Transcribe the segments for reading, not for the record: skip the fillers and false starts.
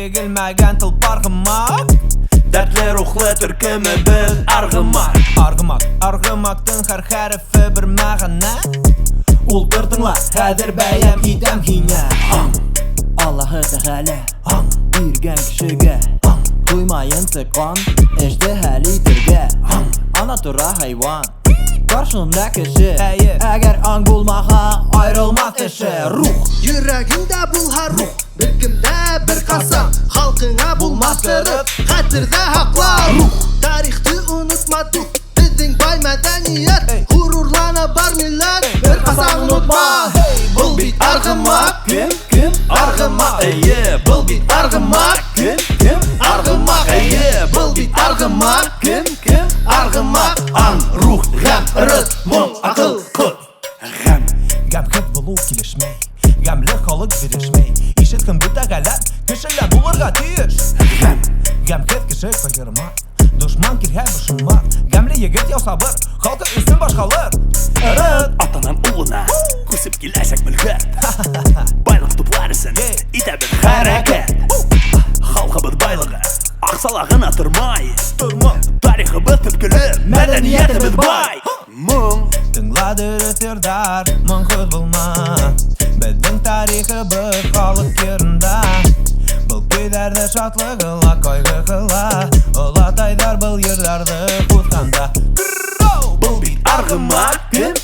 егілмәгән тыл паргымак. Дәртле рухлы төркеме без аргымак. Аргымактың һәр хәрефе бер мәгънә. Ултыртыңла, хәзер бәям итәм һиңә. Аллаһы Тәгалә биргән кешегә туймайын тыккан эҗдәһәл итәргә. Ана тора хайван, каршында кеше. Әгәр аң булмага аерылмас эше. Рух Йөрәгеңдә булһа рух, беркемдә бер касам. Халкыңа булмас кырып, хәтердә һакла. Тарихты унутма дух, безнең бай мәдәният. Хурурлана бар милләт, бер касам унутма. Был бит аргымак, кем аргымак, әйе. Был бит аргымак, кем аргымак, әйе. Был бит аргымак, кем аргымак. Аң, рух, гам, рыз, моң, акыл, кот. Гәмһез булу килешмәй, гәмле халык бирешмәй. Ишеткән бу Тәгалә кешеләр булырга тиеш. Гәмһез кеше сыгырма, дошман кирһә бушыма. Гәмле егет яу сабыр, халкы өстен башкалыр. Атанан улына күсеп киләчәк мөлкәт. Байлык тупларысын итә бер хәрәкәт. Халкыбыз байлыгы аксалагына тормай. Тарихыбыз төпкеле, мәдәниятебез бай. Моң Тыңла дөрес йырдар, моңһыз булма. Безнең тарихыбыз халык йырында. Был көйләрне шатлыгыла, кайгыгыла. Олатайдар был йырларны кутканда. Был бит аргымак, кем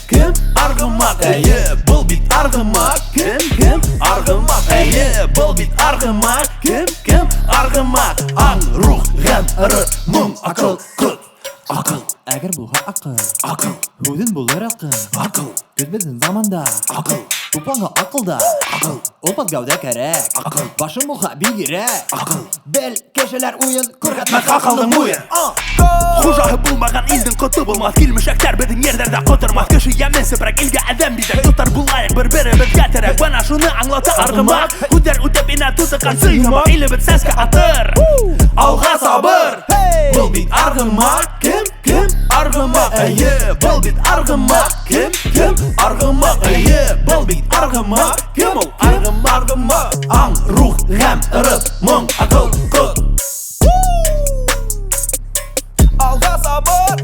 аргымак, әйе. Был бит аргымак, кем аргымак, әйе. Был бит аргымак, кем аргымак. Аң, рух, гам, рыз, моң, акыл, кот. Акыл, әгәр булһа акыл, акыл, һүзен булыр акыл. акыл, Безнең заманда акыл, тупанга акылда. акыл, Опат гәүдә кәрәк. Акыл. Башым булһа бигрәк. акыл. Бел кешеләр уен күргәтмәк Мәк акылның уен. Хужаһы булмаган илдең коты булмас. Килмешәктәр безнең ердә котырмас. Кеше ямен сепрәк илгә адәм бизәк. Тотар булайык бер-беребезгә терәк. Бана шуны аңлата аргымак. Күтәр үтеп инә тутыккан сыймак. Илебез сәскә атыр. Алга сабыр. Был бит аргымак, кем аргымак, әйе. Был бит аргымак, кем аргымак, әйе. Был бит аргымак, кем ул аргымак. Аң, рух, гам, рыз, моң, акыл, кот. Алга сабыр.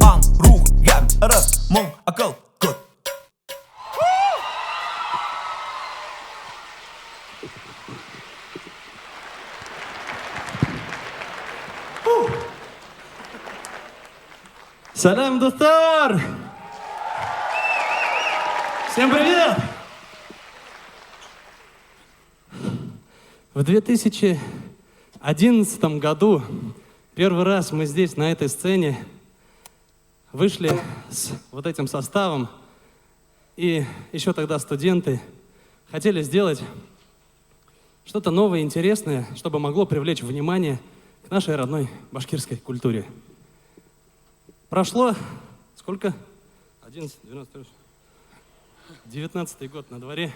Аң, рух, гәм, рыз, моң, акыл, кот. Салям, достар! Всем привет! В 2011 году первый раз мы здесь, на этой сцене, вышли с вот этим составом. И еще тогда студенты хотели сделать что-то новое, интересное, чтобы могло привлечь внимание к нашей родной башкирской культуре. Прошло сколько? 19-й год на дворе.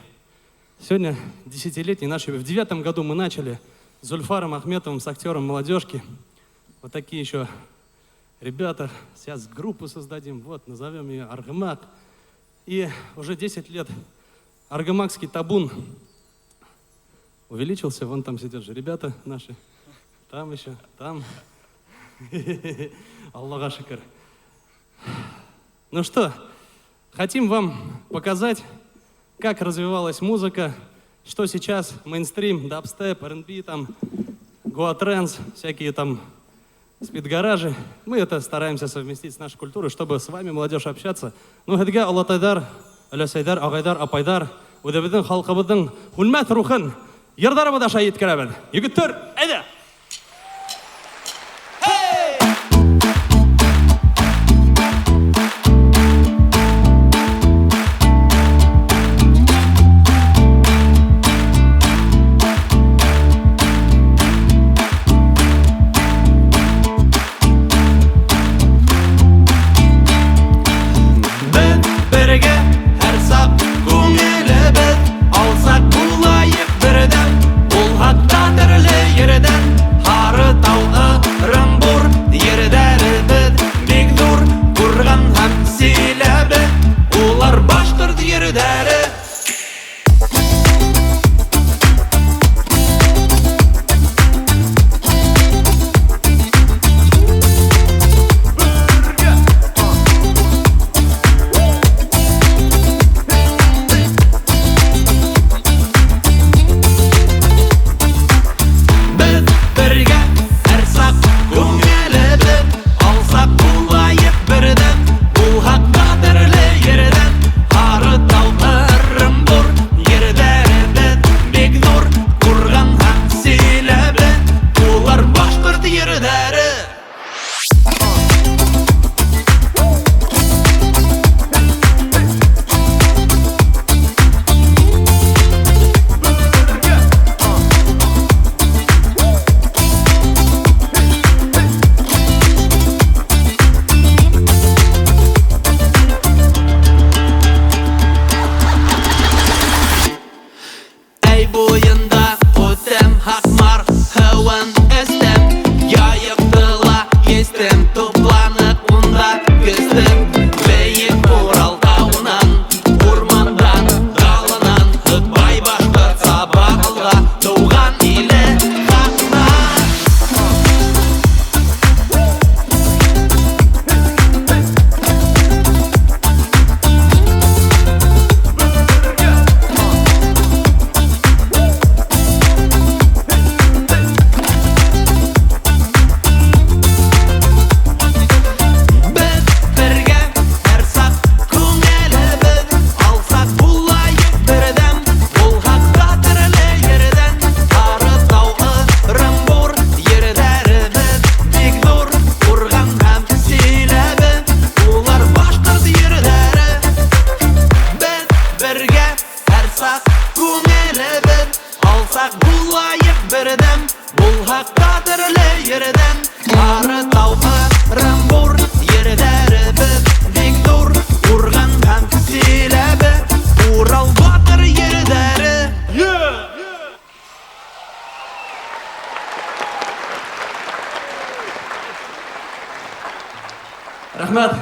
Сегодня десятилетний наш. В 9-м году мы начали с Зульфаром Ахметовым, с актером молодежки. Вот такие еще ребята. Сейчас группу создадим. Вот, назовем ее Аргымак. И уже 10 лет аргымакский табун увеличился. Вон там сидят же ребята наши. Там еще, там. Аллаха шикар. Ну что, хотим вам показать, как развивалась музыка, что сейчас мейнстрим, дабстеп, R&B, там, гоа-тренс, всякие там спид-гаражи. Мы это стараемся совместить с нашей культурой, чтобы с вами, молодежь, общаться. Ну, хәдгә Алатайдар, Өләсәйдар, Агайдар, Апайдар, үдәбезнең халкыбызның хулмәт рухын йырдарыбызда шаһит керәбез. Егеттер, әйдә! Алсак булайык бердән, ул хатта төрле ердән. алсақ күңелі бір, алсақ булайық бірден, бұл хақта түрлі ерден. Ары тауқырым бұр, ердәрі бік тұр, ұрған һәм селебі, Урал батыр ердәрі. Рахмат.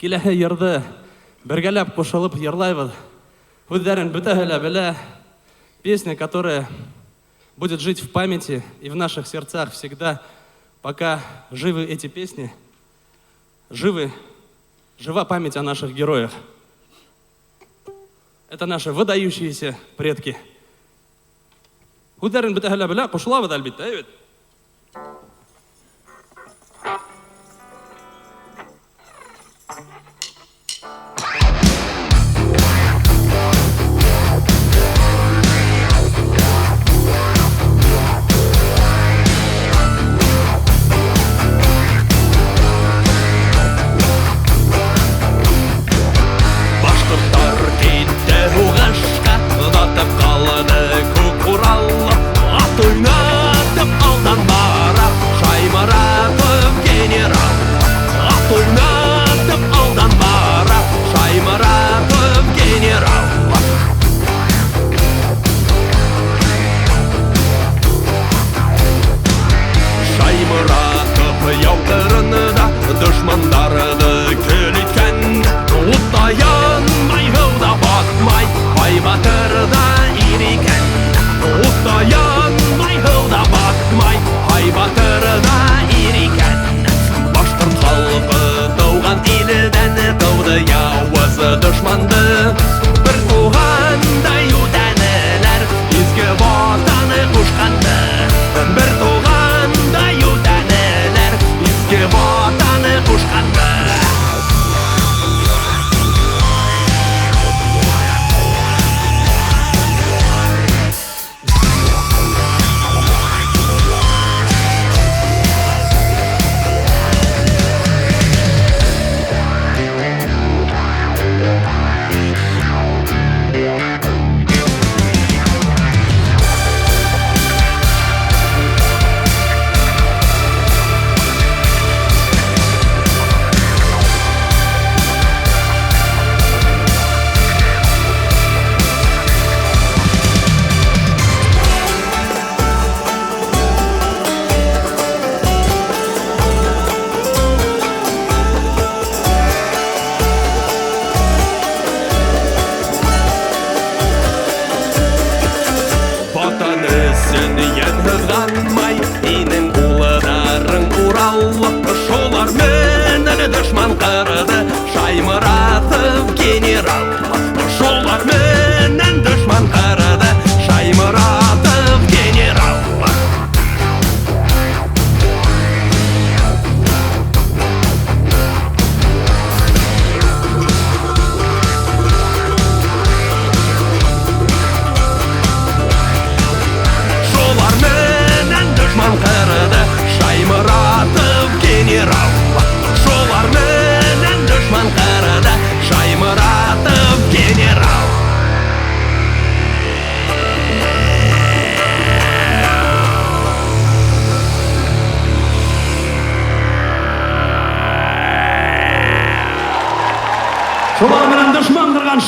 Келесі ерді біргелеп қошылып ерлайбыз. Өздерін бүтәгілі білә. Песня, которая будет жить в памяти и в наших сердцах всегда, пока живы эти песни, жива память о наших героях. Это наши выдающиеся предки. Өздерін бүтәгілі білә, қошылабыз әлбетте, әйбет.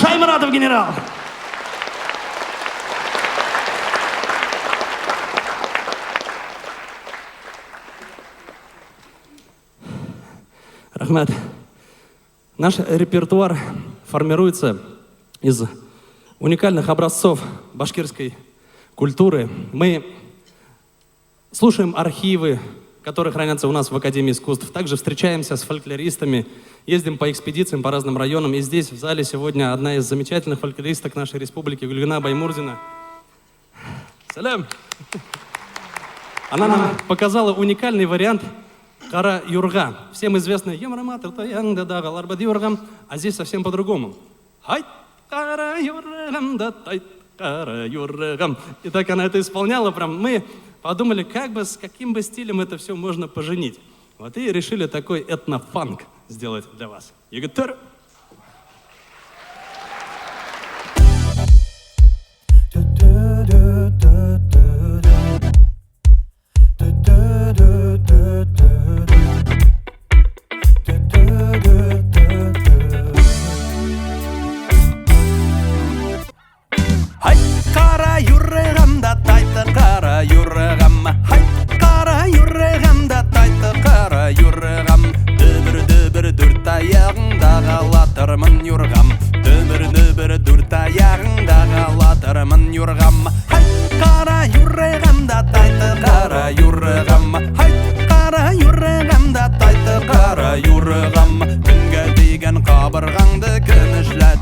Шаймаратов генерал. Рахмат. Наш репертуар формируется из уникальных образцов башкирской культуры. Мы слушаем архивы, которые хранятся у нас в Академии искусств. Также встречаемся с фольклористами, ездим по экспедициям по разным районам. И здесь, в зале, сегодня одна из замечательных фольклористок нашей республики, Гульгана Баймурзина. Салям! Она нам показала уникальный вариант Кара Юрга. Всем известный Емраматр Таянда Дагаларбад Юргам, а здесь совсем по-другому. Хай Кара Юргам, да тай Кара Юргам. И так она это исполняла прям. Мы подумали, как бы, с каким бы стилем это все можно поженить. Вот и решили такой этнофанк сделать для вас. Еготер!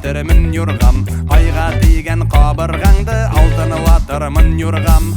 кетірмін юрғам, айға тиген қабырғаңды алтынылатырмын юрғам.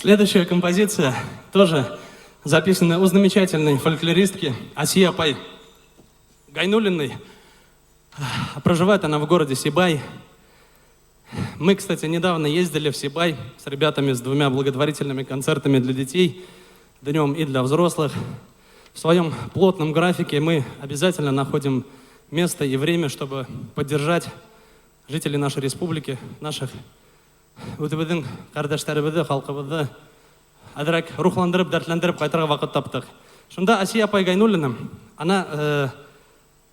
Следующая композиция тоже записана у замечательной фольклористки Асия Апай Гайнуллиной. Проживает она в городе Сибай. Мы, кстати, недавно ездили в Сибай с ребятами с 2 благотворительными концертами для детей, днем и для взрослых. В своем плотном графике мы обязательно находим место и время, чтобы поддержать жителей нашей республики, наших өтебіздің қардаштарыбызды, халқыбызды әдірек рухландырып, дәртлендіріп қайтарға вақыт таптық. Шунда Асия Апай Гайнуллина, она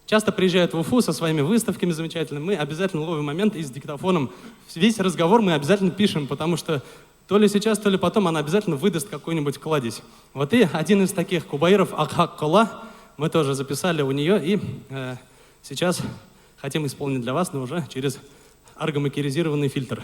часто приезжает в Уфу со своими выставками замечательными. Мы обязательно ловим момент и с диктофоном. Весь разговор мы обязательно пишем, потому что то ли сейчас, то ли потом она обязательно выдаст какой-нибудь кладезь. Вот и один из таких кубаиров Акхак Кола мы тоже записали у нее и сейчас хотим исполнить для вас, но уже через аргомакеризированный фильтр.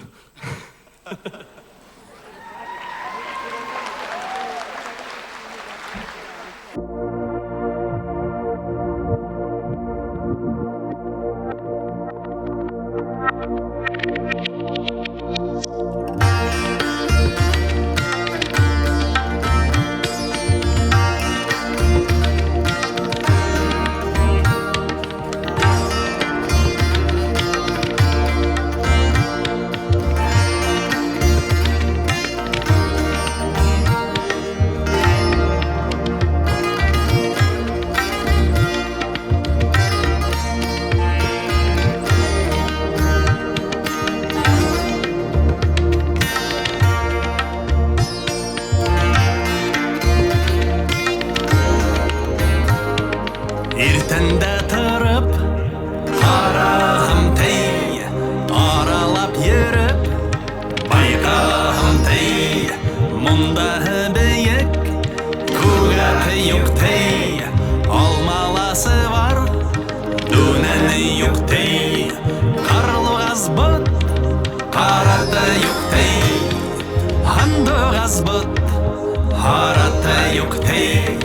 юк тей, алмаласы бар, дүнәне юк тей, қарлығаз бұт, қараты юк тей, андығаз бұт, қараты юк тей.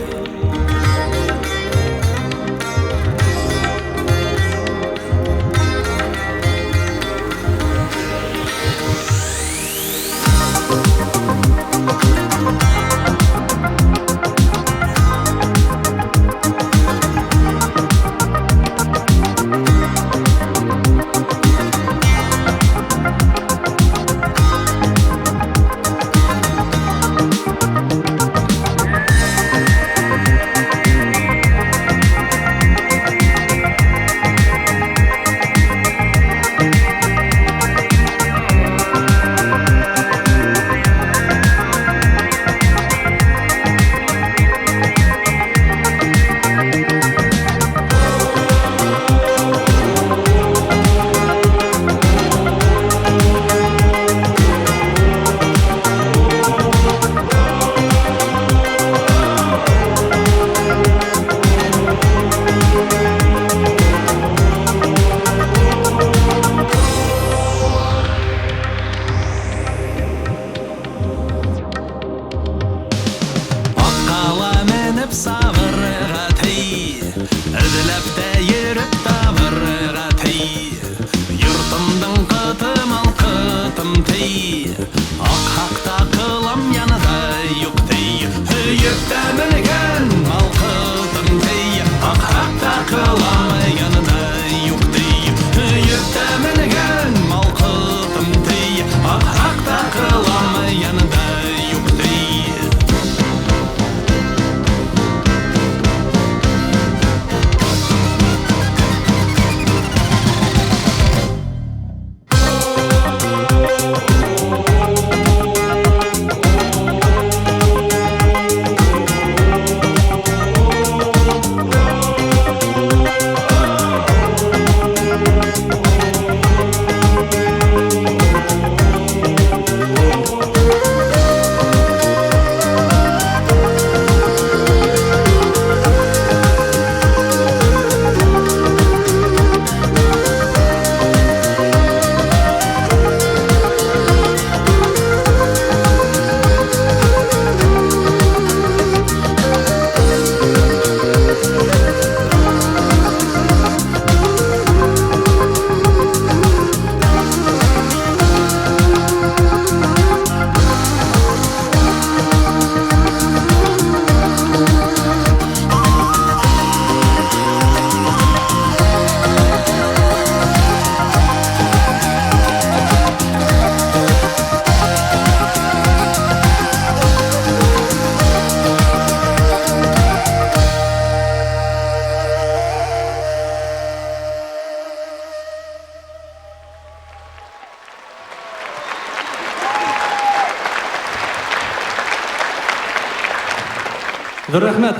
Рахмет.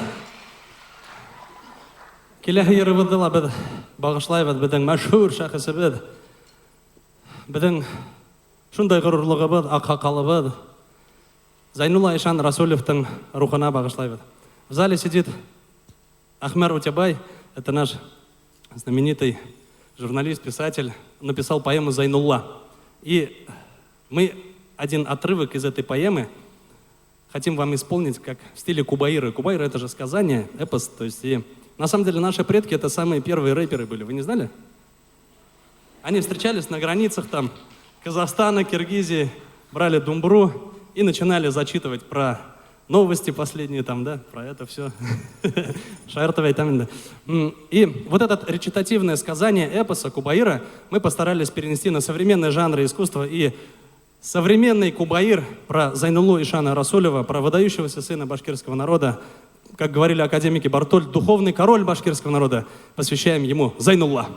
Келесі ерімізді біз бағышлайбыз біздің мәшһүр шәхісіміз. Біздің шундай ғұрурлығыбыз, аққақалыбыз Зайнулла Ишан Расулевтың рухына бағышлайбыз. В зале сидит Ахмер Утябай, это наш знаменитый журналист, писатель, написал поэму «Зайнулла». И мы один отрывок из этой поэмы хотим вам исполнить как в стиле кубаиры. Кубаиры — это же сказание, эпос. То есть, и на самом деле наши предки — это самые первые рэперы были. Вы не знали? Они встречались на границах там Казахстана, Киргизии, брали думбру и начинали зачитывать про новости последние там, да, про это все. Шаертовый там, да. И вот это речитативное сказание эпоса кубаира мы постарались перенести на современные жанры искусства. И современный кубаир про Зайнуллу Ишана Расулева, про выдающегося сына башкирского народа, как говорили академики Бартоль, духовный король башкирского народа, посвящаем ему Зайнулла.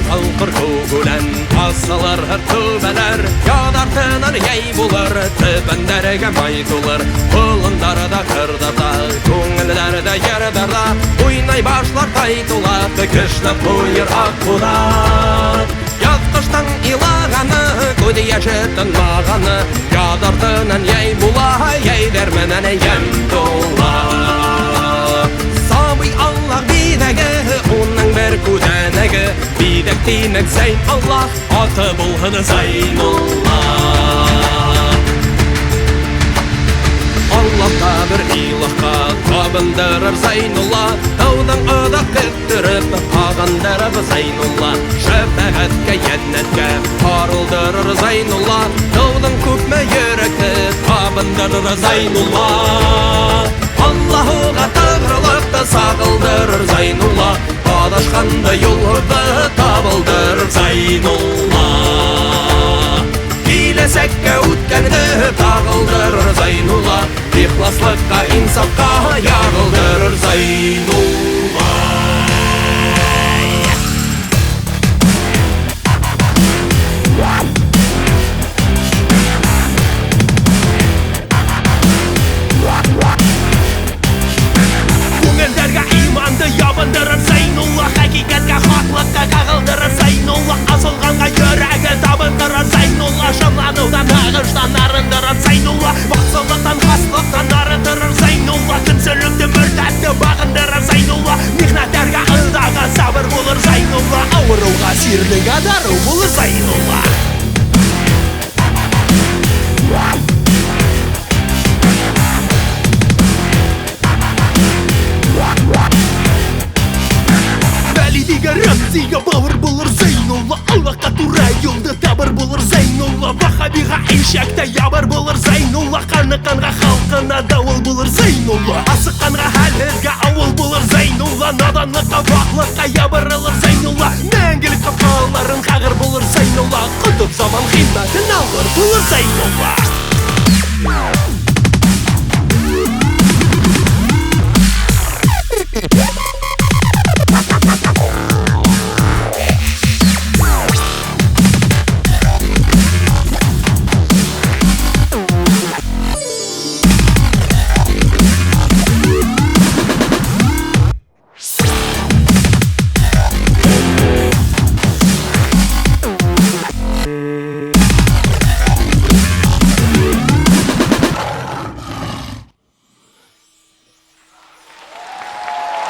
Алқыр көгілін асылар төбәлер Ядартынан ей болыр Төбәндерге май толыр Құлындары да қырдарда Көңілдері де ердарда Ойнай башлар тайтулады Кішті қойыр ақ бұлат Сагыштың илаганы, көз яшы тынмағаны, ядартынан яй була, яйдерменен ям тола. Сабый Аллах бидәге, оның бір күдәнәге, бидәк тимәк Зәйн Аллах, аты булһын Зәйнулла. Аллахка бір илахка табындырыр Зәйнулла, таудан ыдақ кеттіріп ағандырып Зәйнулла. Шәфәғәткә яннәткә арылдырыр Зәйнулла, таудан күпме йөрәкті табындырыр Зәйнулла. Аллахуға тағрылықты сағылдырыр Зәйнулла, адашқанды юлды табылдырыр Зәйнулла. Киләсәккә үткәнді тағылдырыр Зәйнулла, ихласлыққа, инсапқа яғылдырыр Зәйнулла. Күңелдәргә иманды ябындырыр Зәйнулла, хәкикатькә, хаклыкка кагылдырыр Зәйнулла. Асылганга йөрәге табындырыр Зәйнулла, шомланудан тагыштан арындырыр Зәйнулла, баксылыктан, хаслыктан арындырыр Зәйнулла, көнсөллүкте, мөртәтте багындырыр Зәйнулла, михнәтләргә ылдага сабыр булыр Зәйнулла, авыруга сирлегә дару булыр Зәйнулла. Рамзига бавыр булыр Зәйнулла, Аллахка тура юлды табыр булыр Зәйнулла, Вахабига ишәктә ябыр булыр Зәйнулла, каныканга халкына давыл булыр Зәйнулла, асыкканга хәлһезгә авыл булыр Зәйнулла, наданлыкка, ваклыкка ябырылыр Зәйнулла, мәңгелек капкаларын кагыр булыр Зәйнулла, кытып заман химмәтен алыр булыр Зәйнулла.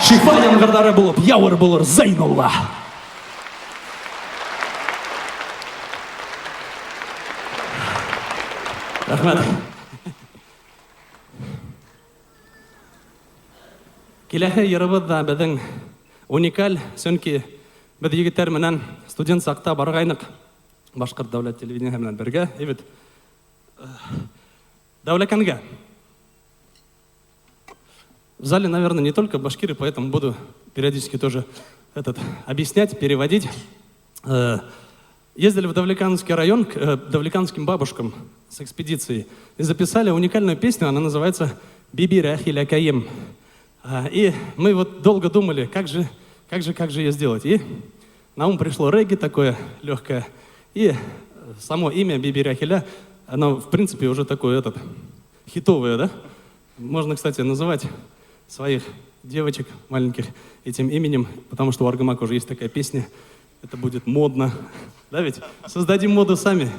Шифа яңгырлары булып, явыр булыр Зәйнулла. Рахмет. Киләһе йырыбыз да безнең уникаль, сөнки без егетләр менән студент сакта баргайнык Башкорт дәүләт телевидениеһы белән бергә, бит Дәүләкәнгә. В зале, наверное, не только башкиры, поэтому буду периодически тоже объяснять, переводить. Ездили в Давлеканский район к давлеканским бабушкам с экспедицией и записали уникальную песню, она называется «Биби Рахиля Каем». И мы вот долго думали, как же ее сделать. И на ум пришло регги такое легкое. И само имя Биби Рахиля, оно в принципе уже такое хитовое, да? Можно, кстати, называть своих девочек маленьких этим именем, потому что у Аргамака уже есть такая песня, это будет модно, да ведь? Создадим моду сами.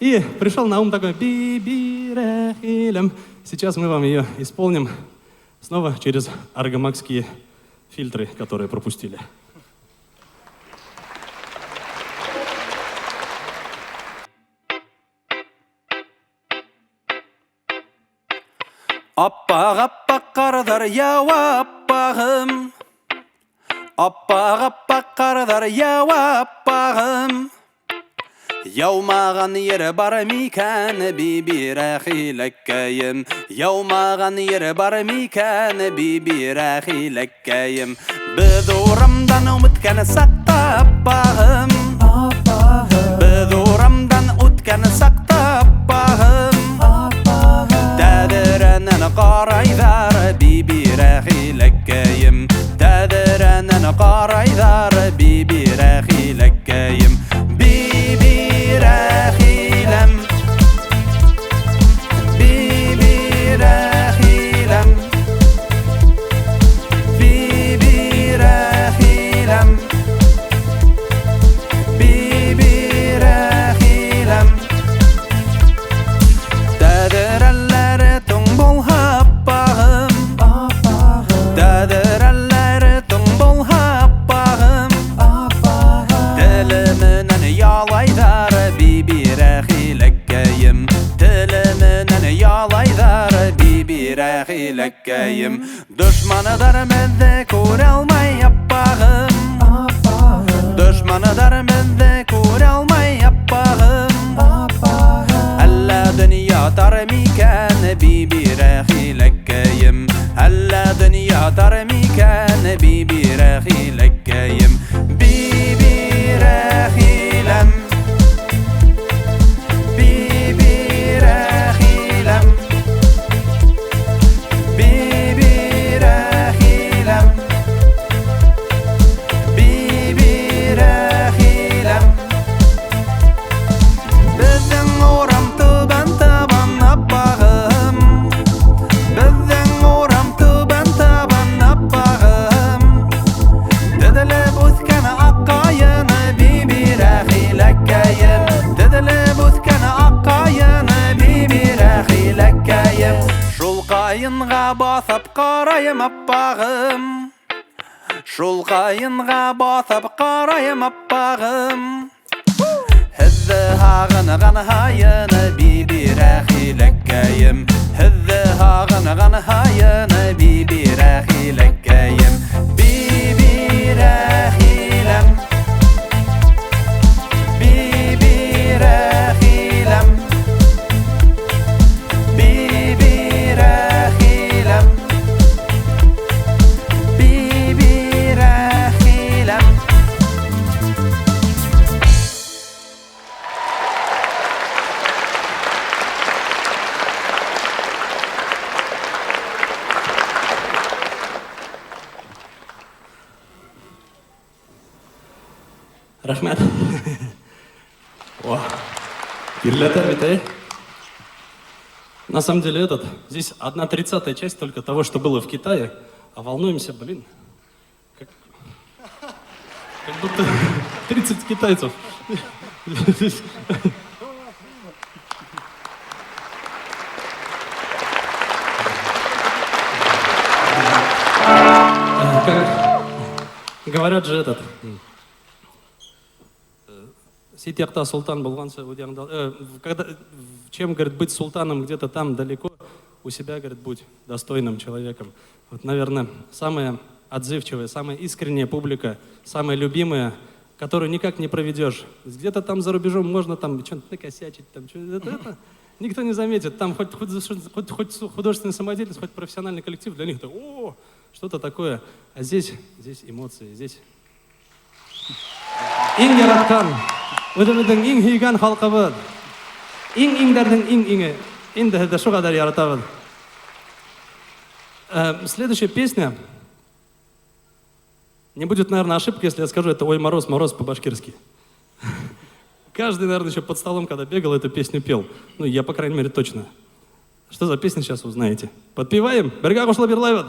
И пришел на ум такой «Би-би-ра-хилям». Сейчас мы вам ее исполним снова через аргамакские фильтры, которые пропустили. Аппақ қардар яуа аппағым, аппақ қардар яуа аппағым, яумаған ері бар микән биби рәхиләккәйім, яумаған ері бар микән биби рәхиләккәйім, біз урамдан үміткәні сақта аппағым, біз урамдан үткәні сақта аппағым, تدرنن قاريدار بيبي راخي لكايم تدرنن قاريدار بيبي راخي لكايم بيبي راخي لم بيبي راخي لم بيبي راخي لم рәхиләккәем Телеменен ялайдар биби рәхиләккәем Дошманыдар менде күрә алмай аппағым Дошманыдар менде күрә алмай аппағым Әллә дөнья тар микән биби рәхиләккәем Әллә дөнья тар микән биби рәхиләккәем Биби рәхиләм Биби рәхиләм Биби рәхиләм Биби рәхиләм Безнең урам түбән табан аппағым Безнең урам түбән табан аппағым Төҙөлөп үҫкән аҡҡайын биби рәхиләккәйем Төҙөлөп үҫкән аҡҡайын биби рәхиләккәйем Шул ҡайынға баҫып ҡарайым аппағым Шул ҡайынға баҫып ҡарайым аппағым Һеҙҙе һағынған һайын биби рәхиләккәйем Һеҙҙе һағынған һайын биби рәхиләккәйем Биби рәхиләм Биби рәхиләм Биби рәхиләм Биби рәхиләм Рахмет. О, бит, На самом деле здесь 1/30 часть только того, что было в Китае, а волнуемся, как будто 30 китайцев. Говорят же Ситяхта султан болғанса, чем, говорит, быть султаном где-то там далеко, у себя, говорит, будь достойным человеком. Вот, наверное, самая отзывчивая, самая искренняя публика, самая любимая, которую никак не проведешь. Где-то там за рубежом можно там что-то накосячить, там, это никто не заметит. Там хоть художественная самодеятельность, хоть профессиональный коллектив, для них это что-то такое. А здесь эмоции, здесь... Иң яраткан, үҙебеҙҙең иң һөйгән халҡыбыҙ, иң-иңдәрҙең иң-иңе, инде һеҙҙе шул ҡәҙәр яратабыҙ. Следующая песня. Не будет, наверное, ошибки, если я скажу, это «Ой, мороз, мороз» по-башкирски. Каждый, наверное, еще под столом, когда бегал, эту песню пел. Ну, я, по крайней мере, точно. Что за песня, сейчас узнаете. Подпеваем. Бергах ушла берлайват.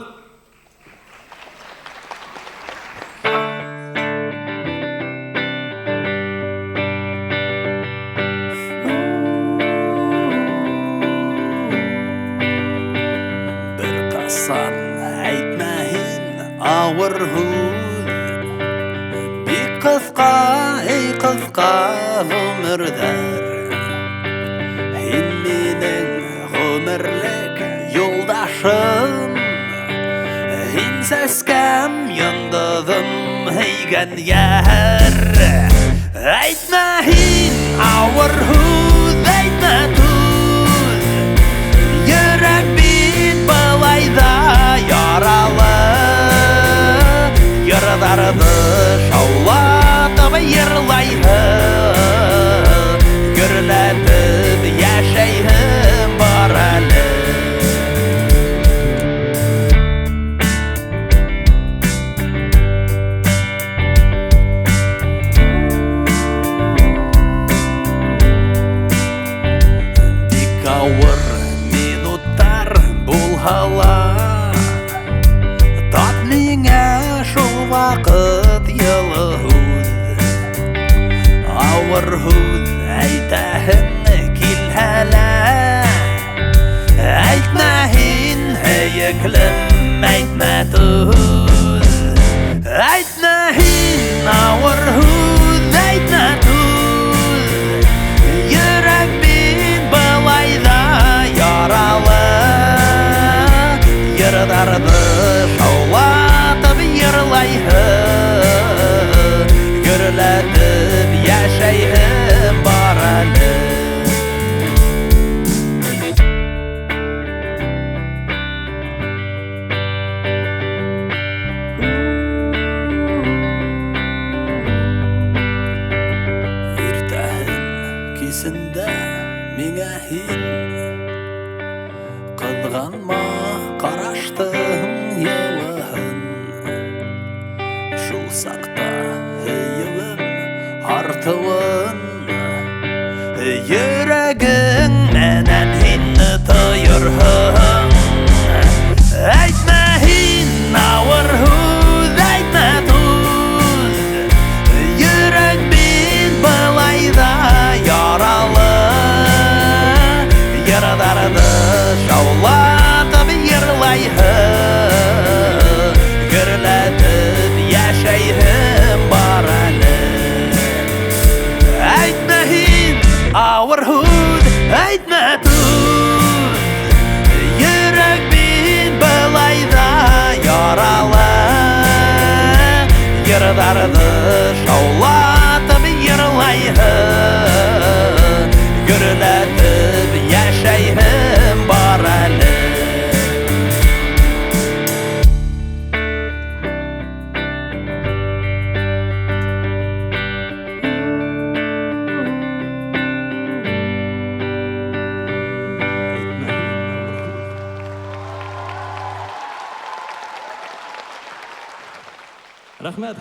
Ауыр һүҙ бик ҡыҫҡа, эй ҡыҫҡа ғүмерҙәр. Һин минең ғүмерлек юлдашым, һин сәскәм, йондоҙом, һөйгән йәр. Әйтмә һин ауыр һүҙ, әйтмә түҙ, йөрәк бит былай ҙа яралы. Йырҙарҙы шаулатып йырлайһы, гөрләтеп йәшәйһе бар әле. Бик ауыр минуттар булһалар, тап миңә шул ваҡыт йылы һүҙ. Ауыр һүҙ әйтәһең килһә лә, әйтмә һин һөйөклөм, әйтмә түҙ. Әйтмә һин ауыр һүҙ, әйтмә түҙ, йөрәк Есінде меңе хин Қызғанма қараштың елігін Шул сақта хейілім артылын Йөрәгің менән хинні тойырһың Әйтмә хин ауыр һүҙ әйтмә түҙ Йөрәк бит былайҙа яралы Йырҙарҙы шаулатып йырлайһың Гөрләтеп йәшәйһең бар әле Әйтмә һин ауыр һүҙ әйтмә түҙ Йөрәк бит былайҙа яралы Йырҙарҙы шаулатып йырлайһың Гөрләтеп йәшәйһең бар әле Рахмет.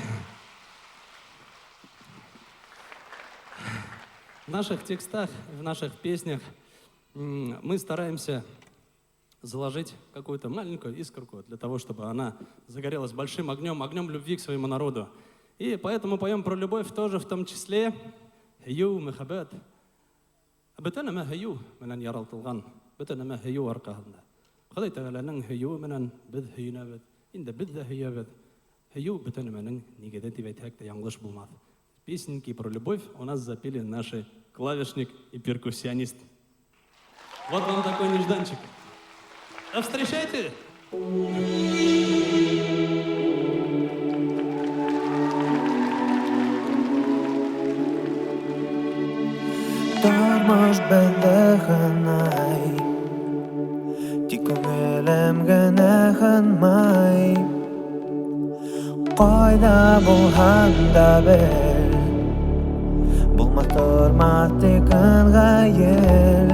В наших текстах, в наших песнях мы стараемся заложить какую-то маленькую искорку для того, чтобы она загорелась большим огнем, огнем любви к своему народу. И поэтому поем про любовь тоже в том числе. Хию махаббат. Бөтен нәмә хию менән яралтылган, бөтен нәмә хию аркаһында. Ходай Тәгаләнең хию менән без һөйнәбез, инде без дә һөябез. Хию бөтен нәмәнең нигезе дип әйтһәк тә яңлыш булмас. Песенки про любовь у нас запели наши клавишник и перкуссионист. Вот вам такой нежданчик. А встречайте! Тормош бәлдәхәнәй Тик күңелем генә ханмай Кайда булһаң да бел Булмас тормас тик ыңғайыл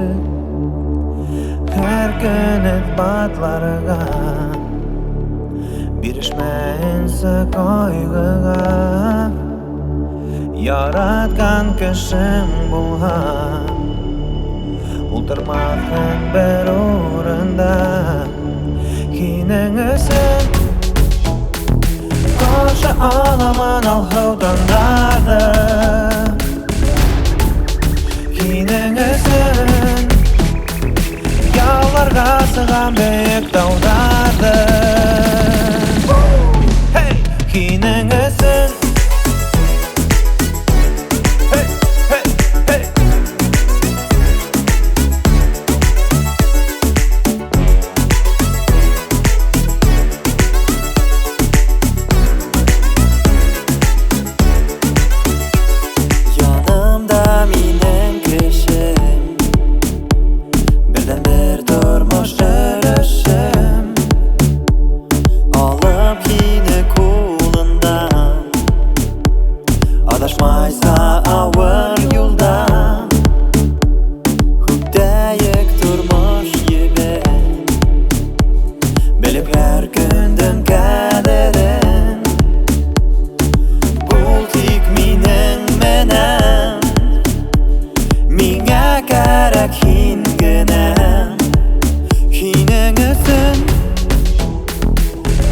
Һәр көн эҙбатларға Бирешмәйенсә кайғыға Яраткан кешең булһа Ултырмаҫһың бер урында Һинең өсөн Ҡаршы аламын алһыу таңдарҙы Һинең өсөн Яуларға сығам бейек тауҙарҙы Һинең өсөн Adashmaysa avır yoldan Hüddəyik turmuş gibi Bilib her gündün qədərin Bul tik minin mənəm Mingə kərək hin gənəm Hinin üstün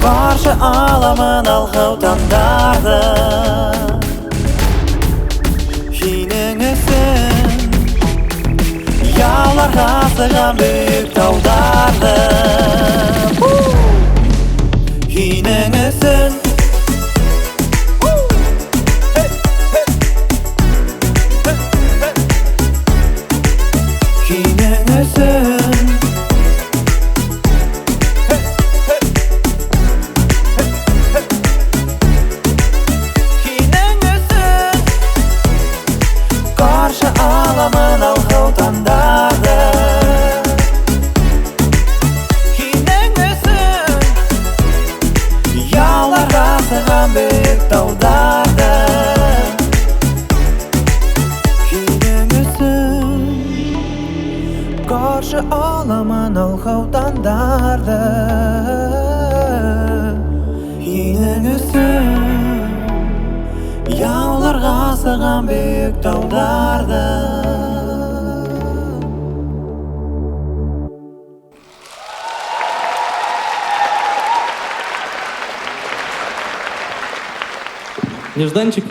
Qarşı alamın alğıv tandardı Һинең өсөн Яуларға сығам бүйük тауҙарҙы Һинең өсөн Һинең өсөн Аламын алғау таңдарды Һинең өсөн Яуларға сығам бейек тауҙарды Һинең өсөн каршы аламын ал хаутандарды Енің үсін яуларға сыған бек тауларды Нежданчик.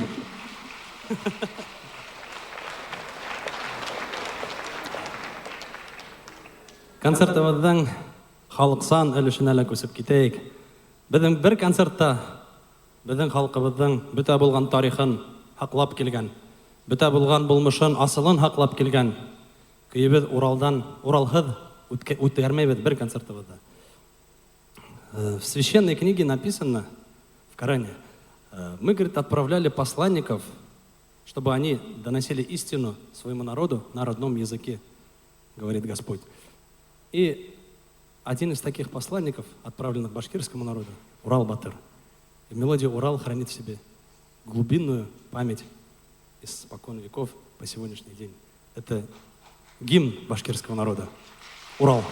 Концертыбызның халық сан өлешенә лә күсеп китәйек. Безнең бер концертта безнең халкыбызның бөтә булган тарихын хаклап килгән, бөтә булган булмышын, асылын хаклап килгән көебез Уралдан, Уралһыз үткәрмәйбез бер концертыбызда. В священной книге написано, в Коране, мы, говорит, отправляли посланников, чтобы они доносили истину своему народу на родном языке, говорит Господь. И один из таких посланников, отправленных башкирскому народу, Урал-Батыр. И мелодия Урал хранит в себе глубинную память из спокон веков по сегодняшний день. Это гимн башкирского народа. Урал.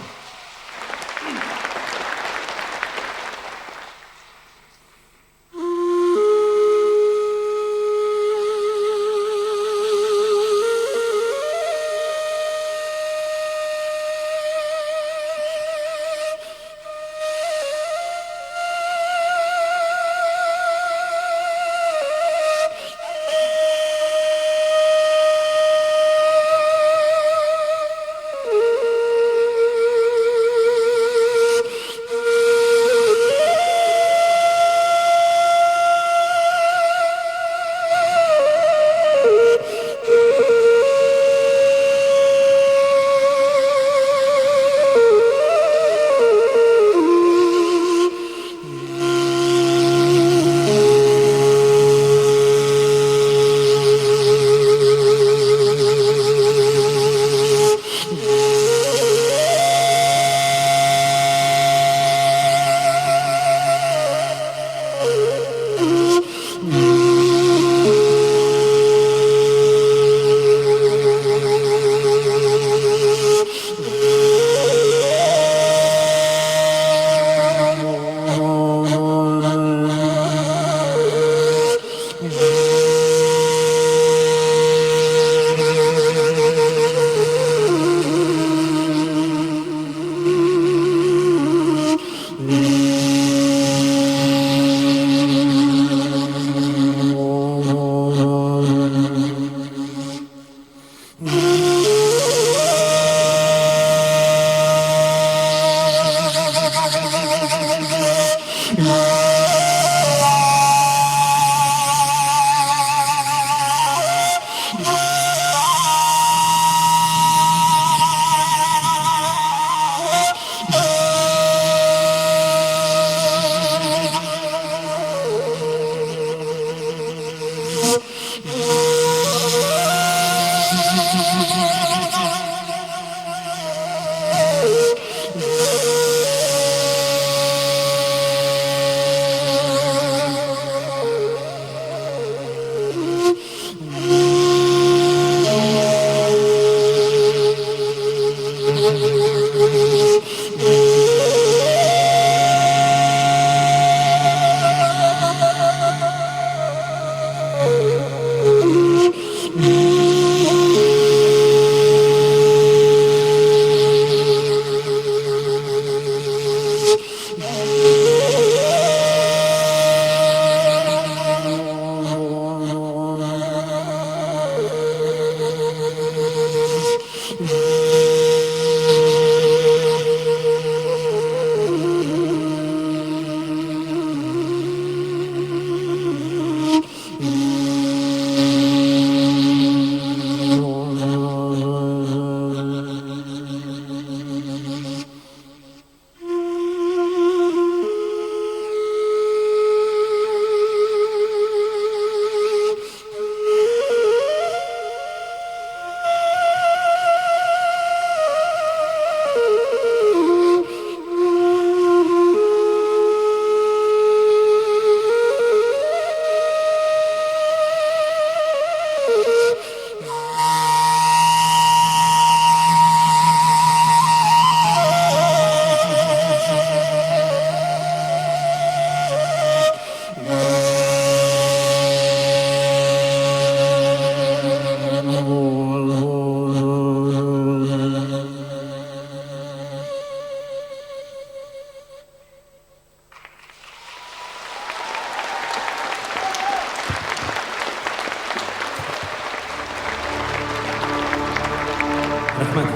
Рахмет.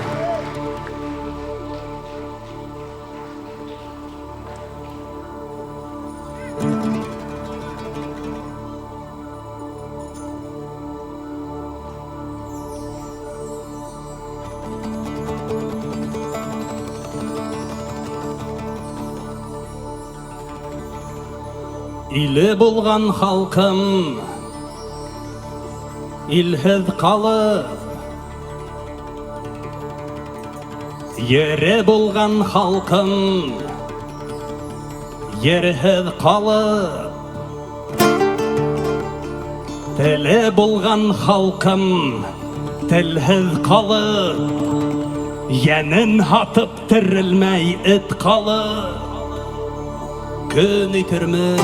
Иле булган халкым, илһеҙ ҡалып, ере булган халкым, ерһеҙ ҡалып, теле булган халкым, телһеҙ ҡалып, йәнен һатып терелмәй эт ҡалып. Көн итерме,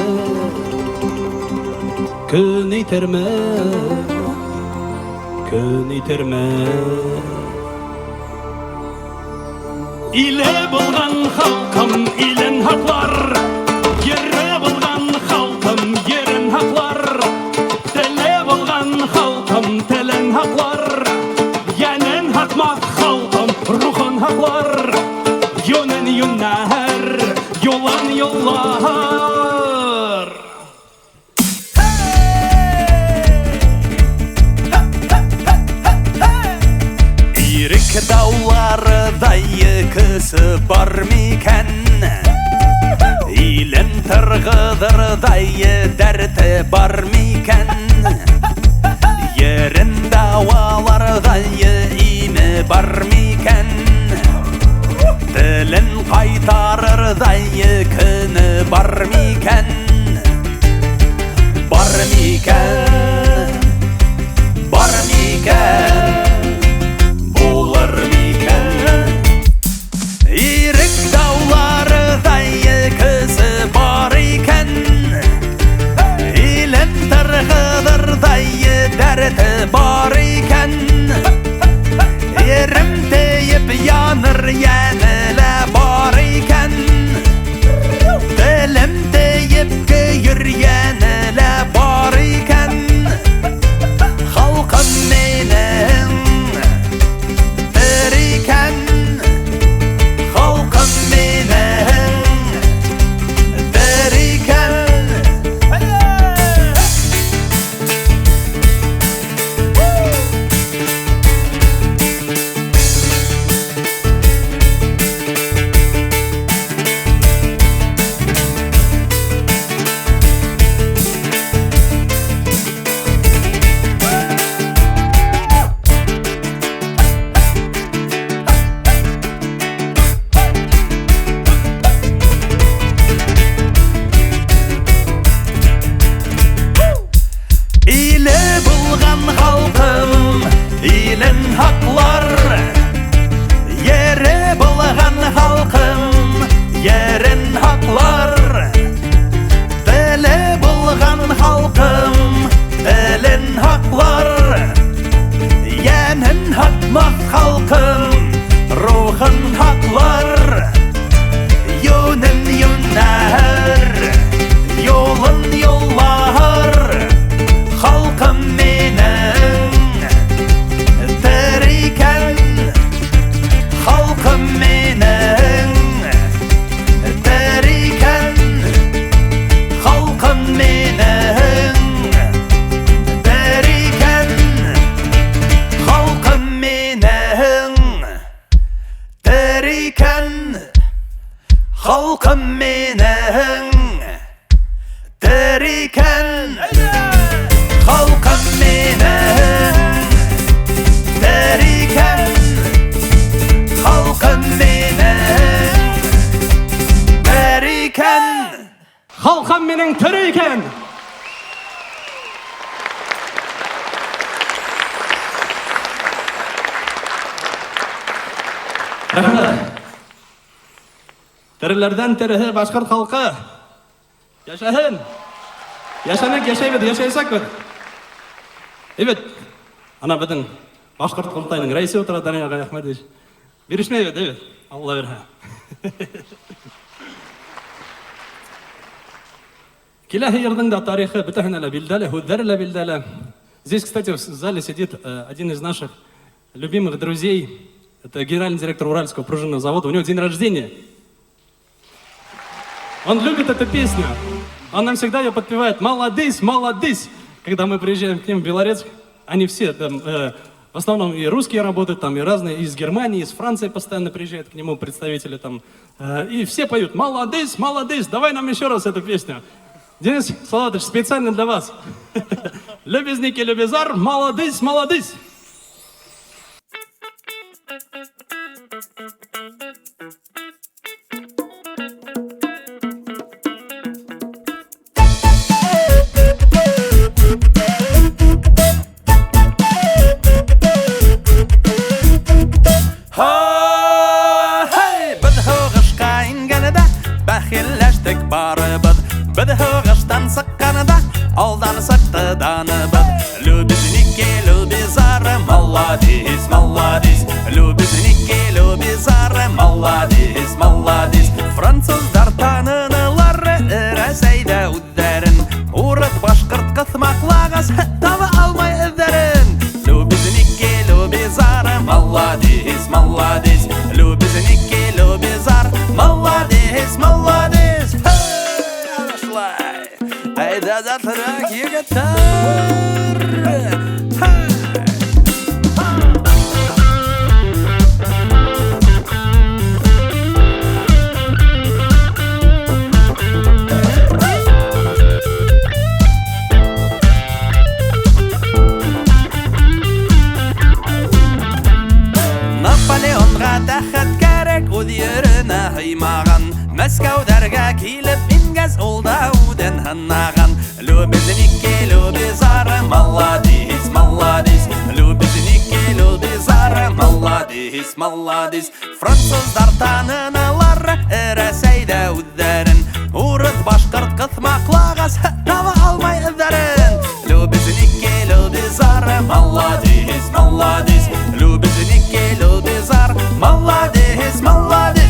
көн итерме, көн итерме. Иле булган халкым, илен һаҡлар, ере булган халкым, ерен һаҡлар, теле булган халкым, телен һаҡлар, йәнен һатмаҫ халкым, рухын һаҡлар, йүнен йүнәр, юлын юллар. Ирек дауларыдай кісі бар мекен, илен тырғыдырдай дәрті бар мекен, ерін дауалардай имі бар мекен, тілін қайтарырдай күні бар мекен, бар мекен, бар мекен, болар мекен. Ирек дауларыдай кісі бар екен, илін тырғыдырдай дәрті бар екен, ерім дейіп яныр йәнілі бар екен, тілім дейіп күйір йәнілі бар екен. Халқым менің бір екен, халқым менің бір екен. Иле булган халкым, илен һаҡлар, ере булган халкым, ерен һаҡлар, теле булган халкым, телен һаҡлар, йәнен һатмаҫ халкым, рухын һаҡлар, йүнен йүнәр, юлын юллар. Халкым менің тір екен, халкым менің тір екен, халкым менің тір екен, халкым менің тір екен, халкым менің тір екен. Халқым менің тір екен, халқым менің тір екен. Халқым менің тірі екен. Тірілерден тірігі башқұрт халқы. Яшаһын. Яшанак, яшайбыд, яшайсак бід. Evet, ana біздің башқұрт құрылтайының рәйсі отырады, Данияр Ағай Ахмедович. Берішмей бід, evet. Алла берха. Келәхи йырдың да тарихы бітіхін әлі білдәлі, хүддәр әлі білдәлі. Здесь, кстати, в зале сидит один из наших любимых друзей, Это генеральный директор Уральского пружинного завода. У него день рождения. Он любит эту песню. Он нам всегда ее подпевает. «Молодысь, молодысь!» Когда мы приезжаем к ним в Белорецк, они все там, в основном и русские работают, там и разные, из Германии, из Франции постоянно приезжают к нему представители там. И все поют «Молодысь, молодысь!» Давай нам еще раз эту песню. Денис Салатович, специально для вас. Любезники, любезар, молодысь, молодысь! Biz hoğuştan sıqqanıda aldan sıqqıdanıbız. Lübizniki, lübizarı, malladis, malladis. Lübizniki, lübizarı, malladis, malladis. Fransızlar tanınıları ırasayda üdderin. Urut başkırt kıthmaklağız, tava almay üdderin. Lübizniki, lübizarı, malladis, malladis. Lübizniki, lübizar, malladis, malladis. Hayda da trak yıkıtar. Napoleonga taxat gerek o'z yerine hıymağan. Moskavlarga kelib ingaz oldaudan hannagan. Lubizniki, lubizar, malladis, malladis. Lubizniki, lubizar, malladis, malladis. Fransızlar tanınalar ırasayda üdderin. Urut başkırt kıthmaklağız, tava almay üdderin. Lubizniki, lubizar, malladis, malladis. Lubizniki, lubizar, malladis, malladis.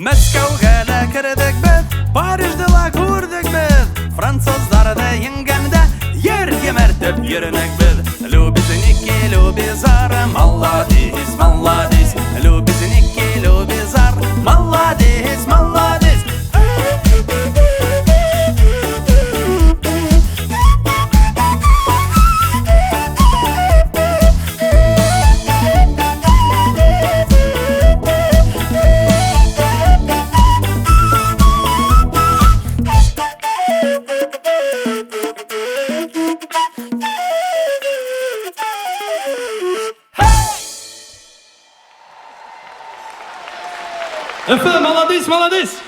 Moskavga da kirdik biz, Parijda la ko'rdik biz. Fransuzlarni yenganda yerga mertib yurinak biz. Lubizniki, lubizar, malladis, malladis. Lubizniki, lubizar, malladis, malladis. Эфе, молодысь, молодысь!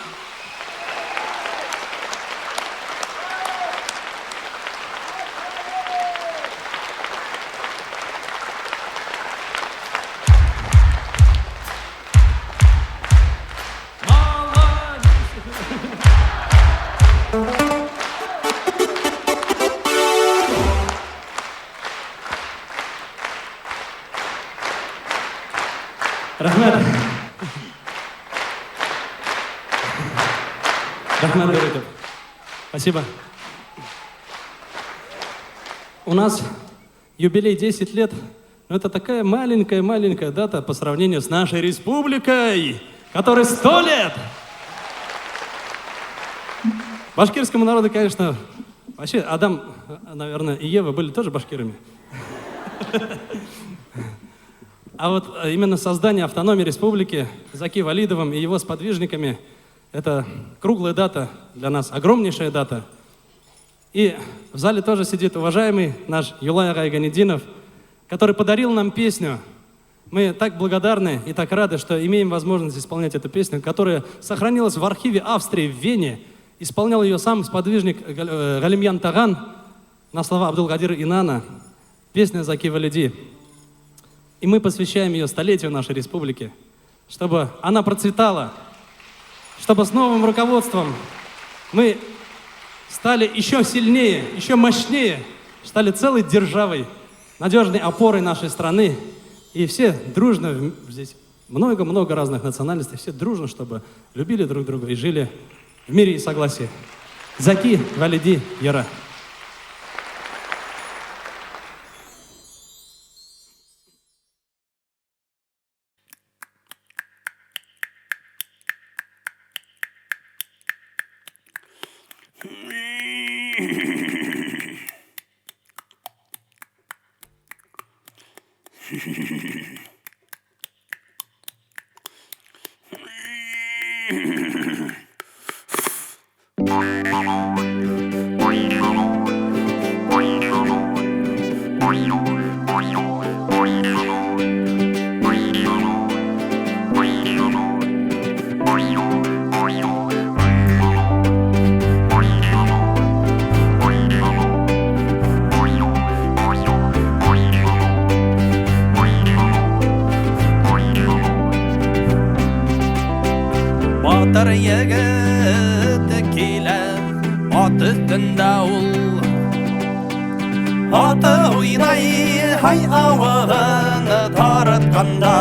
Рахмет. Рахмет Даритов. Спасибо. У нас юбилей 10 лет Но это такая маленькая дата по сравнению с нашей республикой, которой 100 лет. Башкирскому народу, конечно, вообще Адам, наверное, и Ева были тоже башкирами. А вот именно создание автономии республики Заки Валидовым и его сподвижниками — это круглая дата для нас, огромнейшая дата. И в зале тоже сидит уважаемый наш Юлай Гайганидинов, который подарил нам песню. Мы так благодарны и так рады, что имеем возможность исполнять эту песню, которая сохранилась в архиве Австрии в Вене. Исполнял ее сам сподвижник Галимьян Таган на слова Абдулкадира Инана. Песня Заки Валиди. И мы посвящаем ее столетию нашей республики, чтобы она процветала, чтобы с новым руководством мы стали еще сильнее, еще мощнее, стали целой державой, надежной опорой нашей страны. И все дружно, здесь много-много разных национальностей, все дружно, чтобы любили друг друга и жили в мире и согласии. Заки Валиди Яра. Батыр егет келер, аты үстінде ул. Аты ойнай, хай ауығын таратқанда.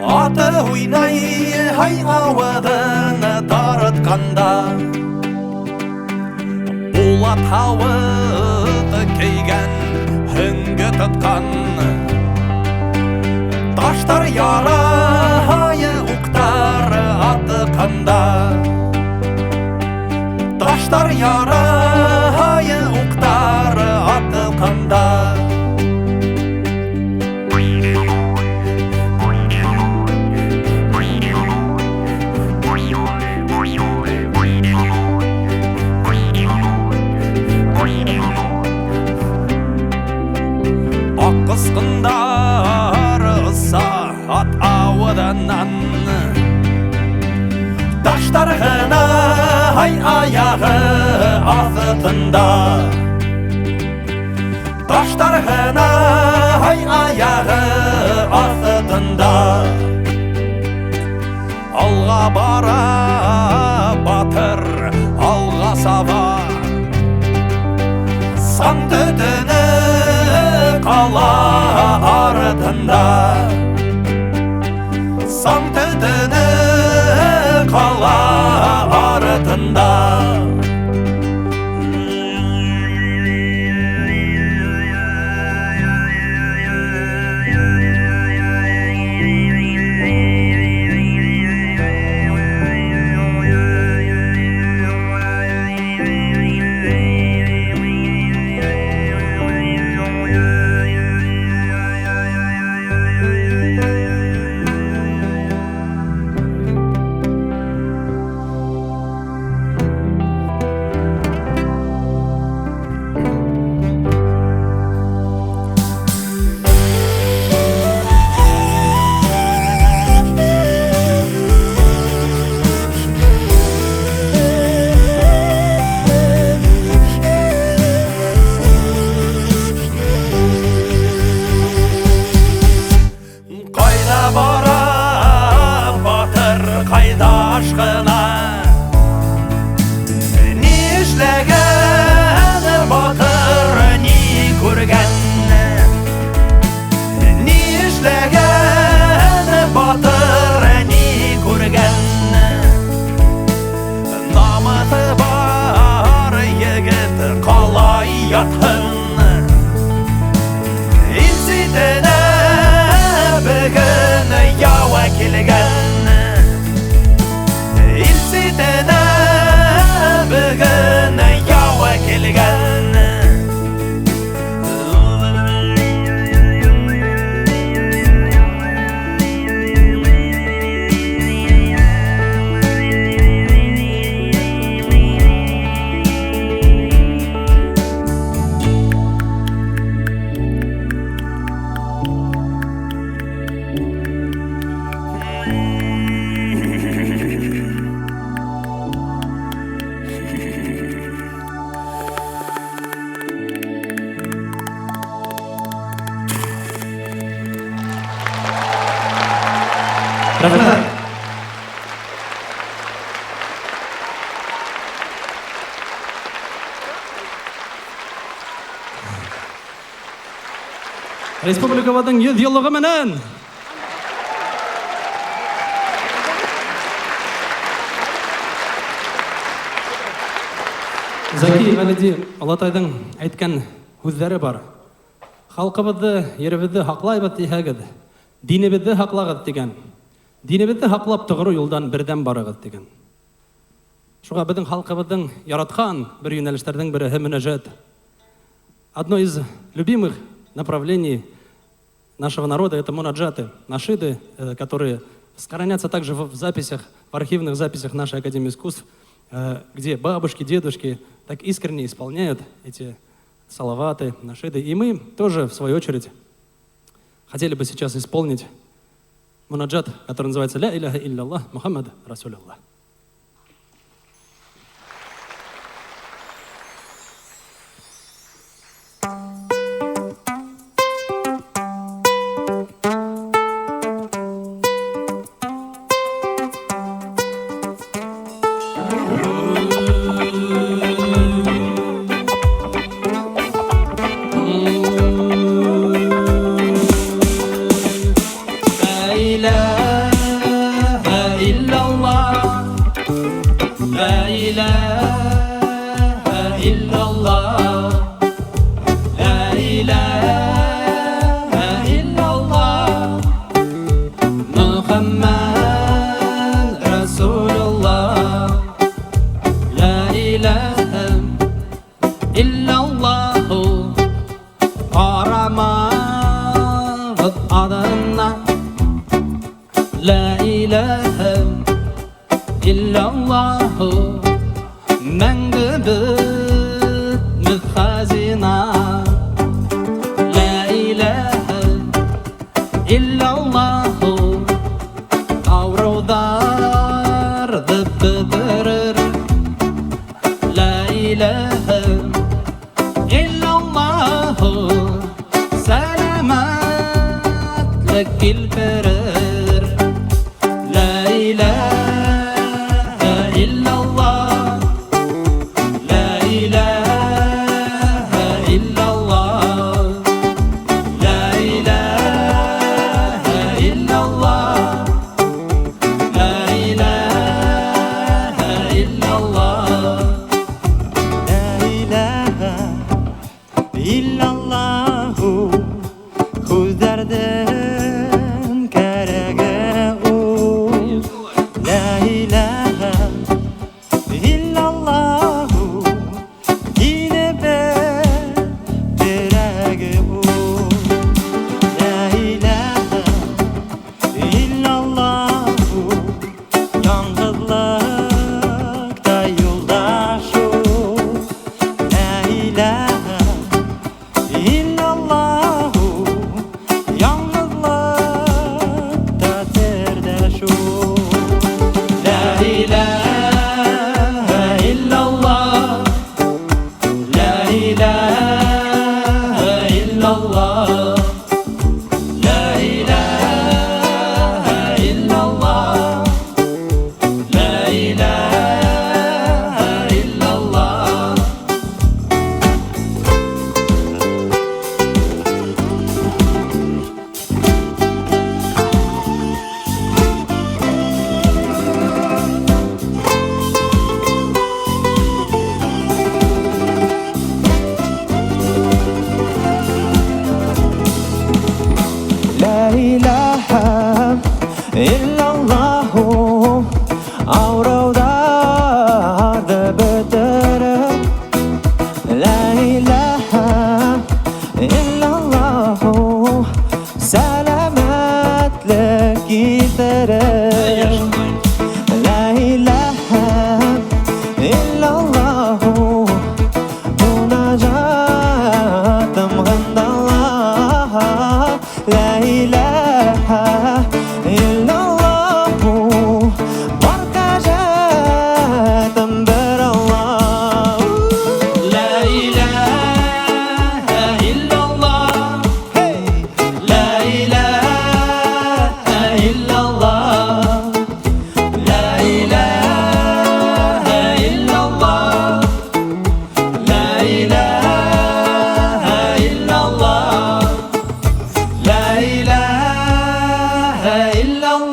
Аты ойнай, хай ауығын таратқанда. Болат хауыты кейген, хүнгі тұтқан. Таштар яра, уқтар аты қанда. Таштар яра, уқтар аты қанда. Ақ қысқындар ұса ат ауыданан. Таштар ғана ай аяғы астында. Таштар ғана ай аяғы астында. Алға бара батыр, алға саба. Сан түтіні қала артында. Сан түтіні қала артында. Рахмат. Республикабыздың 100 еллыгы менен Заки Валиди Алатайдың әйткән һүзләре бар. Халкыбызды, еребезде хаклайбыз дисәгез, динебезде хаклагыз дигән. Динебезде хаклап тугры юлдан бердән барыгыз дигән. Шуңа безнең халкыбызның яраткан бер юнәлешләрдән бере мөнәҗәт. Одно из любимых направлений нашего народа — это мунаджаты, нашиды, которые сохранятся также в записях, в архивных записях нашей Академии искусств, где бабушки, дедушки так искренне исполняют эти салаваты, нашиды. И мы тоже, в свою очередь, хотели бы сейчас исполнить мунаджат, который называется «Ля иляха илляллах, Мухаммад Расулуллах». illallah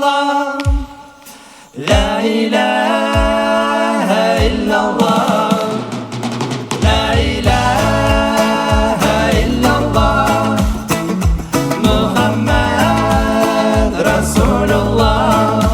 illallah, la ilahe illallah, la ilahe illallah, Muhammed Resulullah.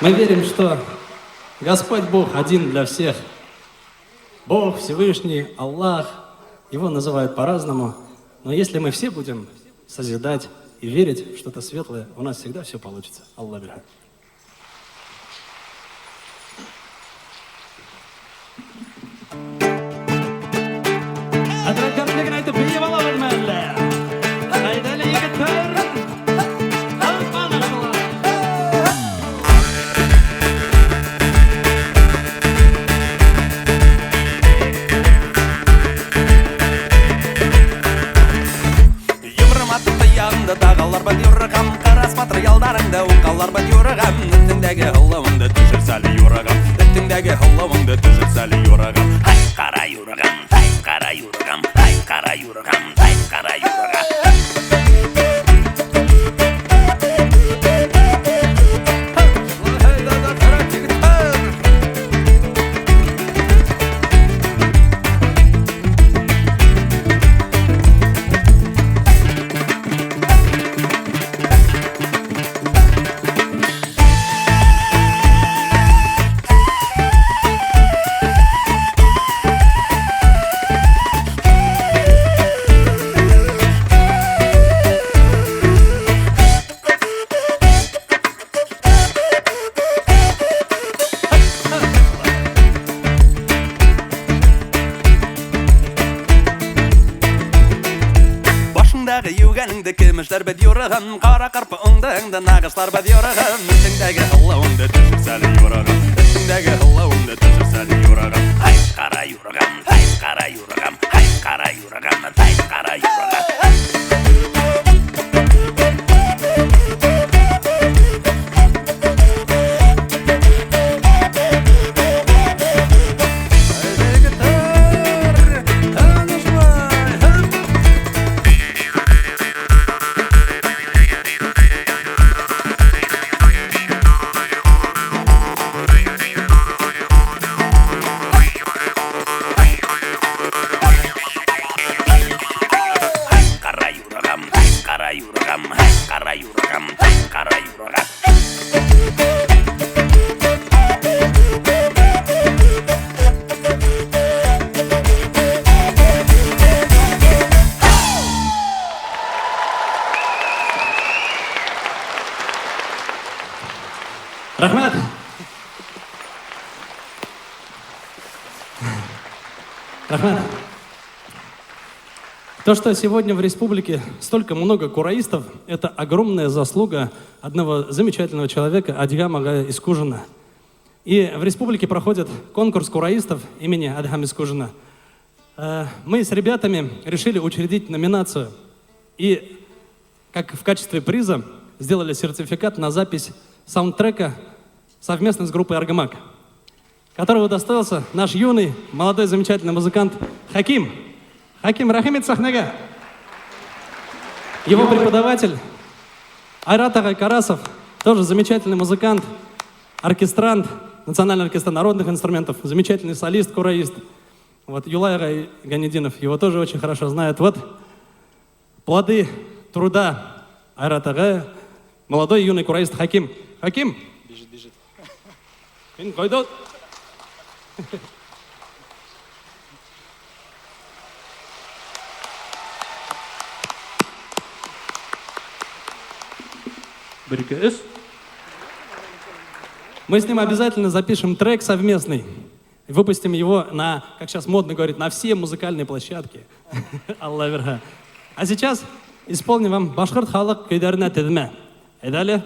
Мы верим, что Господь Бог один для всех. Бог, Всевышний, Аллах. Его называют по-разному. Но если мы все будем созидать и верить в что-то светлое, у нас всегда все получится. Аллах бирха. Dağlar bat yoragam, karas materiallarında uqallar bat yoragam. Nitindagi hıllavında düşür sali yoragam. Nitindagi hıllavında düşür sali yoragam. Hay kara yoragam, hay kara yoragam, hay kara yoragam, hay kara yoragam. Yuganingda kimishlar bad yoragam, qara qarpa undangda naqshlar bad yoragam. Nitindagi hıllavında düşür sali yoragam. Nitindagi hıllavında düşür sali yoragam. Hay qara yoragam, hay qara yoragam, hay qara yoragam, hay qara yoragam. Рахмат! Рахмат! То, что сегодня в республике столько много кураистов, это огромная заслуга одного замечательного человека, Адхам ага Искужина. И в республике проходит конкурс кураистов имени Адхама Искужина. Мы с ребятами решили учредить номинацию и, как в качестве приза, сделали сертификат на запись саундтрека совместно с группой «Аргамак», которого удостоился наш юный, молодой, замечательный музыкант Хаким. Хаким Рахимит Сахнага. Его преподаватель Айрат ага Карасов, тоже замечательный музыкант, оркестрант, Национальный оркестр народных инструментов, замечательный солист, кураист. Вот Юлай ага Ганидинов его тоже очень хорошо знает. Вот плоды труда Айрат ага, молодой юный кураист Хаким. Хаким! Бежит. Койдот. Мы с ним обязательно запишем трек совместный и выпустим его на, как сейчас модно говорить, на все музыкальные площадки. Аллах верха. А сейчас исполним вам башқұрт халық көйлеріне тедіме. Айдали.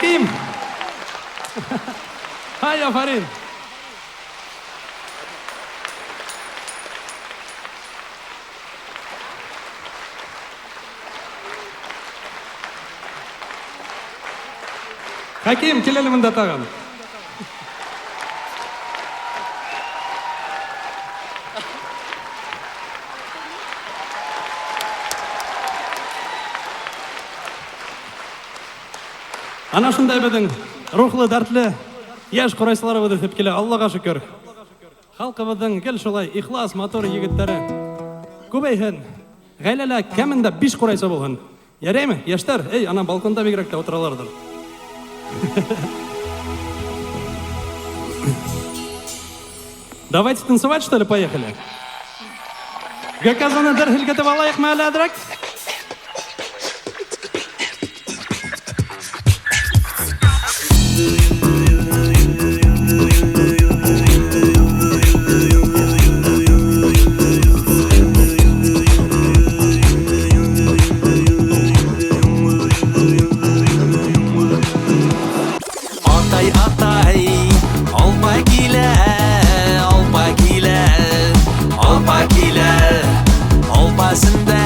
Хаким! Ай, афарин! Хаким, келелі мында тағам. Ана шундай бедің рухлы, дәртлі, еш құрайсылары бұды деп келе, Аллаға шүкір. Халқы бұдың кел шулай, ихлас, мотор егіттері. Көбейхін, ғайләлі кәмінде 5 құрайса болғын. Ярайме, ештер, ей, ана балконда бегіректе отыралардыр. Давайте танцевать, что ли, поехали? Гаказаны дәрхіл кетіп алайық мәлі әдірек? Alpa kile, alpasında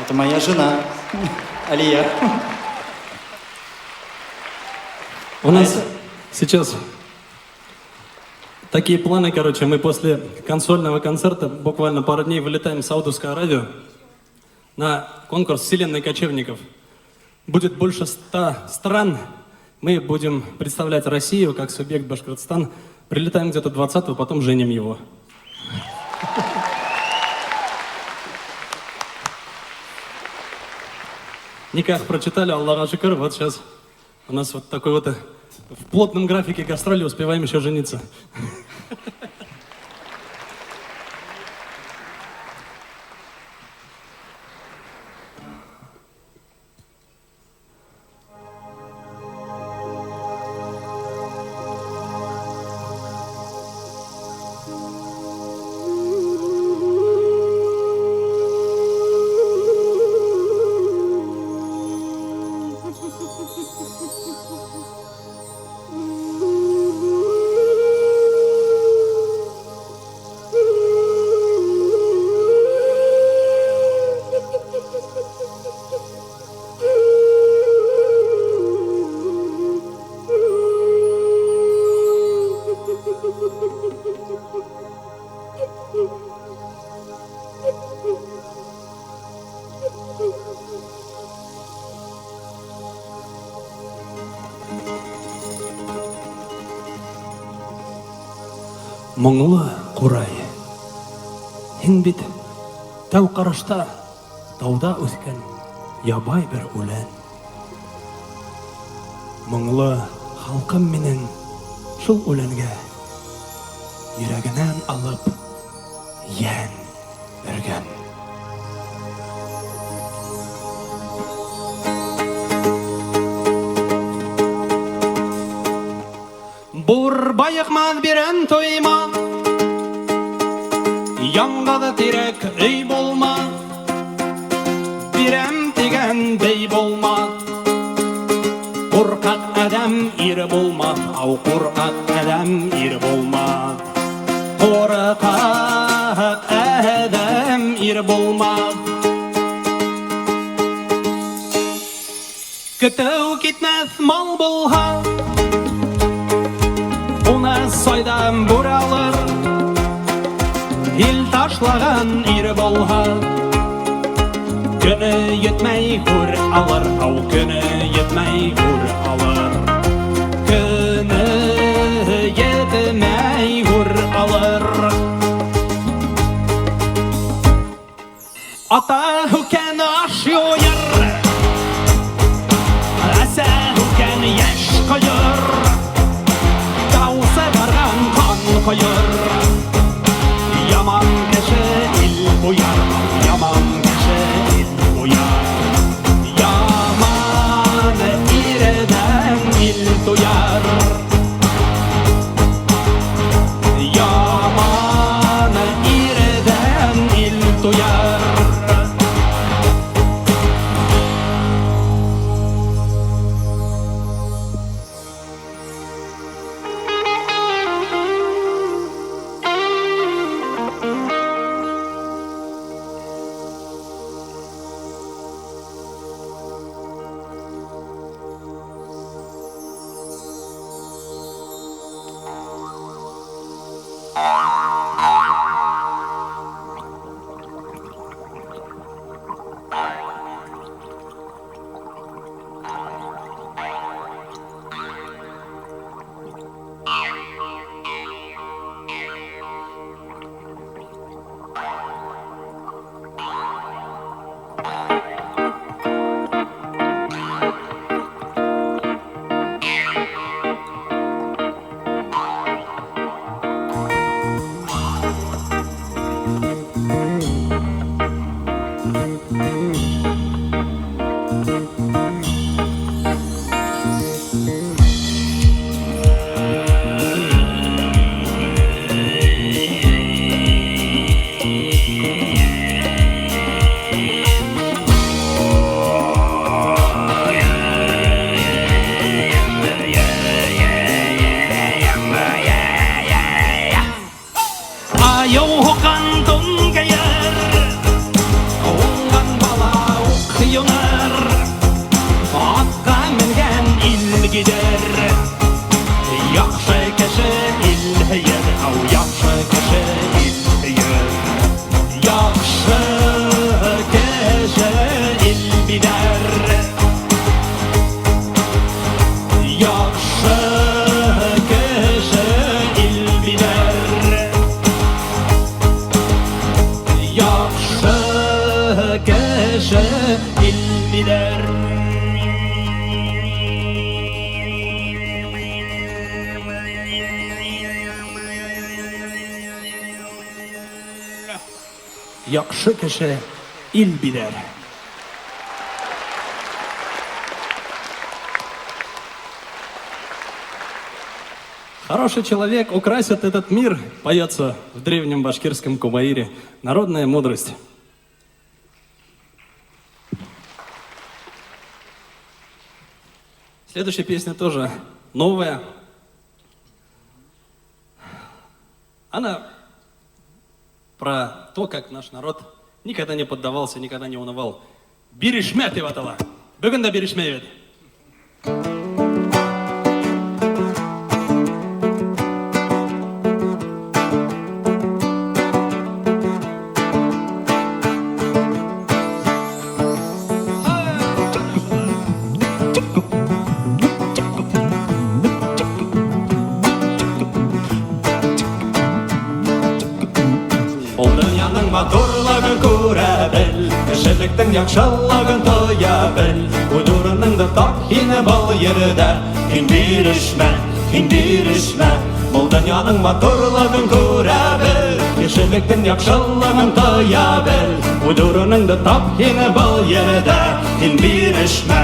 Это моя жена, Алия. У нас сейчас такие планы, короче, мы после консольного концерта буквально пару дней вылетаем в Саудовскую Аравию на конкурс «Вселенной кочевников». Будет больше 100 стран. Мы будем представлять Россию как субъект Башкортостан. Прилетаем где-то 20-го, потом женим его. Никак прочитали, Аллаха шукр, вот сейчас у нас вот такой вот в плотном графике гастроли успеваем еще жениться. Мұңлы қурай, һин бит тәу қарашта тауда өскен ябай бір үлән. Мұңлы халқым менің шул үләнге йөрәгенән алып йән бергән. Бур байықман берен тойма, яңғады тирек өй болма, берем деген бей болма. Қорқақ әдәм ир болма, ау қорқақ әдәм ир болма. Қорқақ әдәм ир болма. Көтеу кетмәс мал болға, сайдан бұр алыр, ел ташлаған ир болға. Күні етмей құр алыр, ау күні етмей құр алыр. Күні етмей құр алыр. Ата хүкен аш йойыр, әсә хүкен еш қойыр. Koyur, yaman keşe il uyar, yaman keşe il uyar. Yaman ireden il duyar, yaman ireden il duyar. Яхшы кеше ил билер. Яхшы кеше ил билер. Яхшы кеше ил билер. Хороший человек украсит этот мир, поется в древнем башкирском кумаире. Народная мудрость. Следующая песня тоже новая. Она про то, как наш народ никогда не поддавался, никогда не унывал. Биришмет и ватала. Бүгін да биришмет. Матурлыгын күрә бел, кешелектің яхшылыгын тоя бел. Удурыныңды тап, һине бал ердә, һин бирешмә. Бул дөньяның матурлыгын күрә бел, кешелектің яхшылыгын тоя бел. Удурыныңды тап, һине бал ердә, һин бирешмә.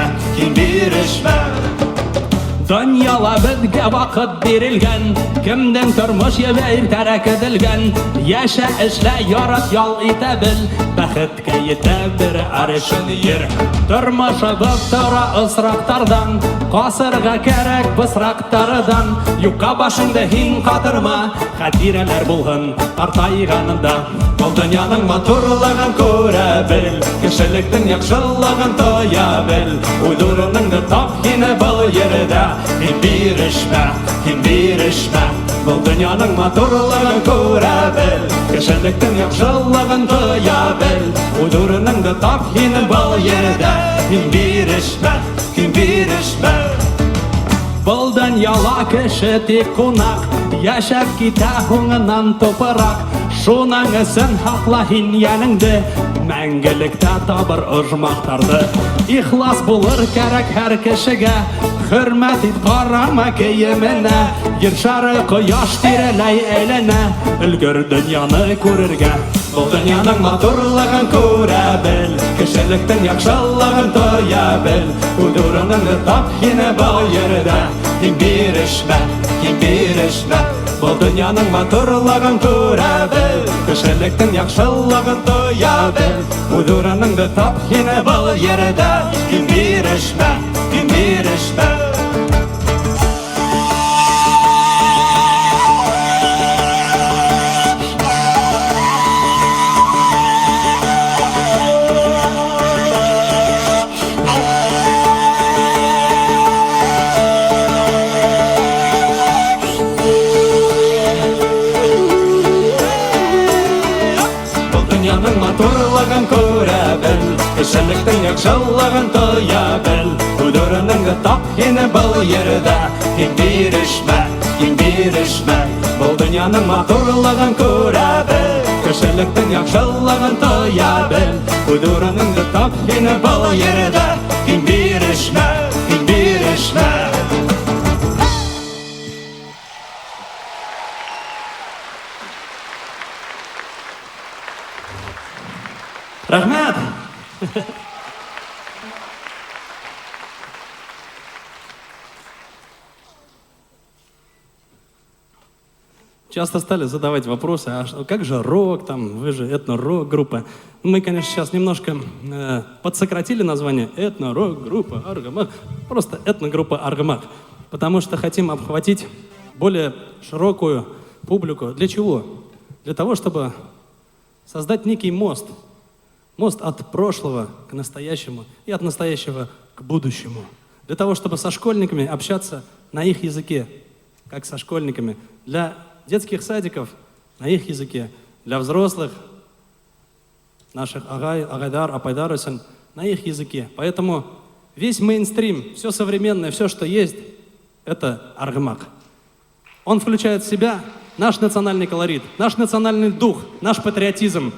Дөньяла безгә вакыт бирелгән, кемдән тормыш ябәр тәрәк edilгән. Яшә, эшлә, ярат, ял итә бел, бәхеткә итә бер арышын ер. Тормышыбыз тора ысрактардан, касырга кәрәк бысрактардан. Юкка башыңды һин катырма, хәтирәләр булган картайганында. Бу дөньяның матурлыгын күрә бел, кешелектің яхшылыгын тоя бел. Уйдырыныңды тап, һине бал ердә. Һин бирешмә. Бул дөньяның матурлыгын күрә бел, кешелектің яхшылыгын тоя бел. Уйдырыныңды тап, һине бал ердә. Һин бирешмә. Бул дөньяла кеше тик кунак, яшәп китә һуңыннан тупырак. Шуның өсөн һакла һин яныңды, мәңгелектә табыр ожмактарды. Ихлас булыр кәрәк һәр кешегә, хөрмәт ит карама киеменә. Ер шары кояш тирәләй әйләнә, өлгер дөньяны күрергә. Бул дөньяның матурлыгын күрә бел, кешелектің яхшылыгын тоя бел. Удурыныңды тап, һине бал ердә, һин бирешмә. Бул дөньяның матурлыгын күрә бел, кешелектің яхшылыгын тоя бел. Удурыныңды тап, һине бал ердә, һин бирешмә. Дөньяның матурлыгын күрә бел, кешелектің яхшылыгын тоя бел. Удурыныңды тап, һине бал ердә, һин бирешмә. Бул дөньяның матурлыгын күрә бел, кешелектің яхшылыгын тоя бел. Удурыныңды тап, һине бал ердә, һин бирешмә. Рахмет! Часто стали задавать вопросы, а как же рок, там, вы же этно-рок группа. Мы, конечно, сейчас немножко подсократили название этно-рок группа Аргамак, просто этногруппа Аргамак, потому что хотим обхватить более широкую публику. Для чего? Для того, чтобы создать некий мост. Мост от прошлого к настоящему и от настоящего к будущему. Для того, чтобы со школьниками общаться на их языке, как со школьниками. Для детских садиков на их языке. Для взрослых, наших агайдар, апайдар өсін, на их языке. Поэтому весь мейнстрим, все современное, все, что есть, это аргамак. Он включает в себя наш национальный колорит, наш национальный дух, наш патриотизм.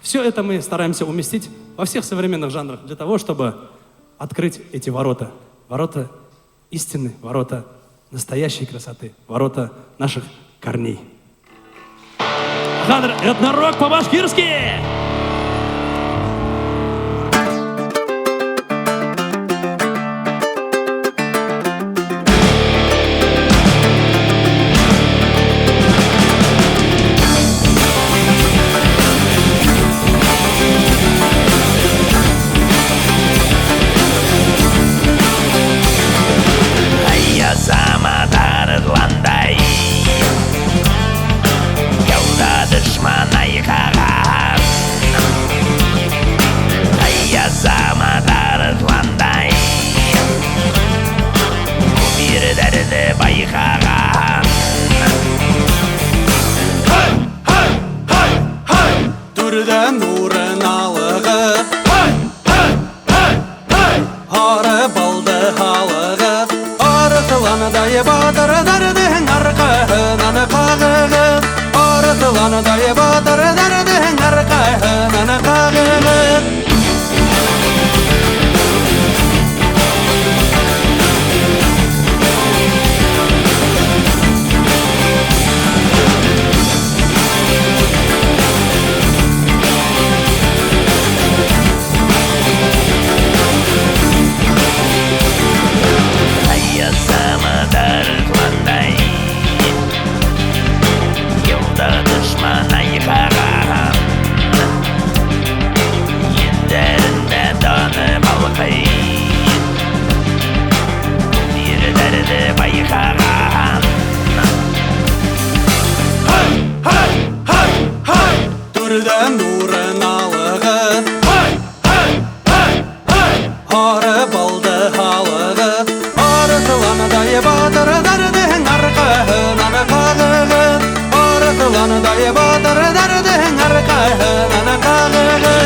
Все это мы стараемся уместить во всех современных жанрах для того, чтобы открыть эти ворота. Ворота истины, ворота настоящей красоты, ворота наших корней. Жанр этнорок по-башкирски! Түрден нурын алығы Ары балды халығы Арытыланыдай батыр дәрдің арқағынан қағығы Арытыланыдай батыр дәрдің арқағынан қағығы Түрден нурын алығы Ары балды халығы Арытыланыдай батыр дәрдің арқағынан қағығы Арытыланыдай батыр дәрдің арқағынан қағығы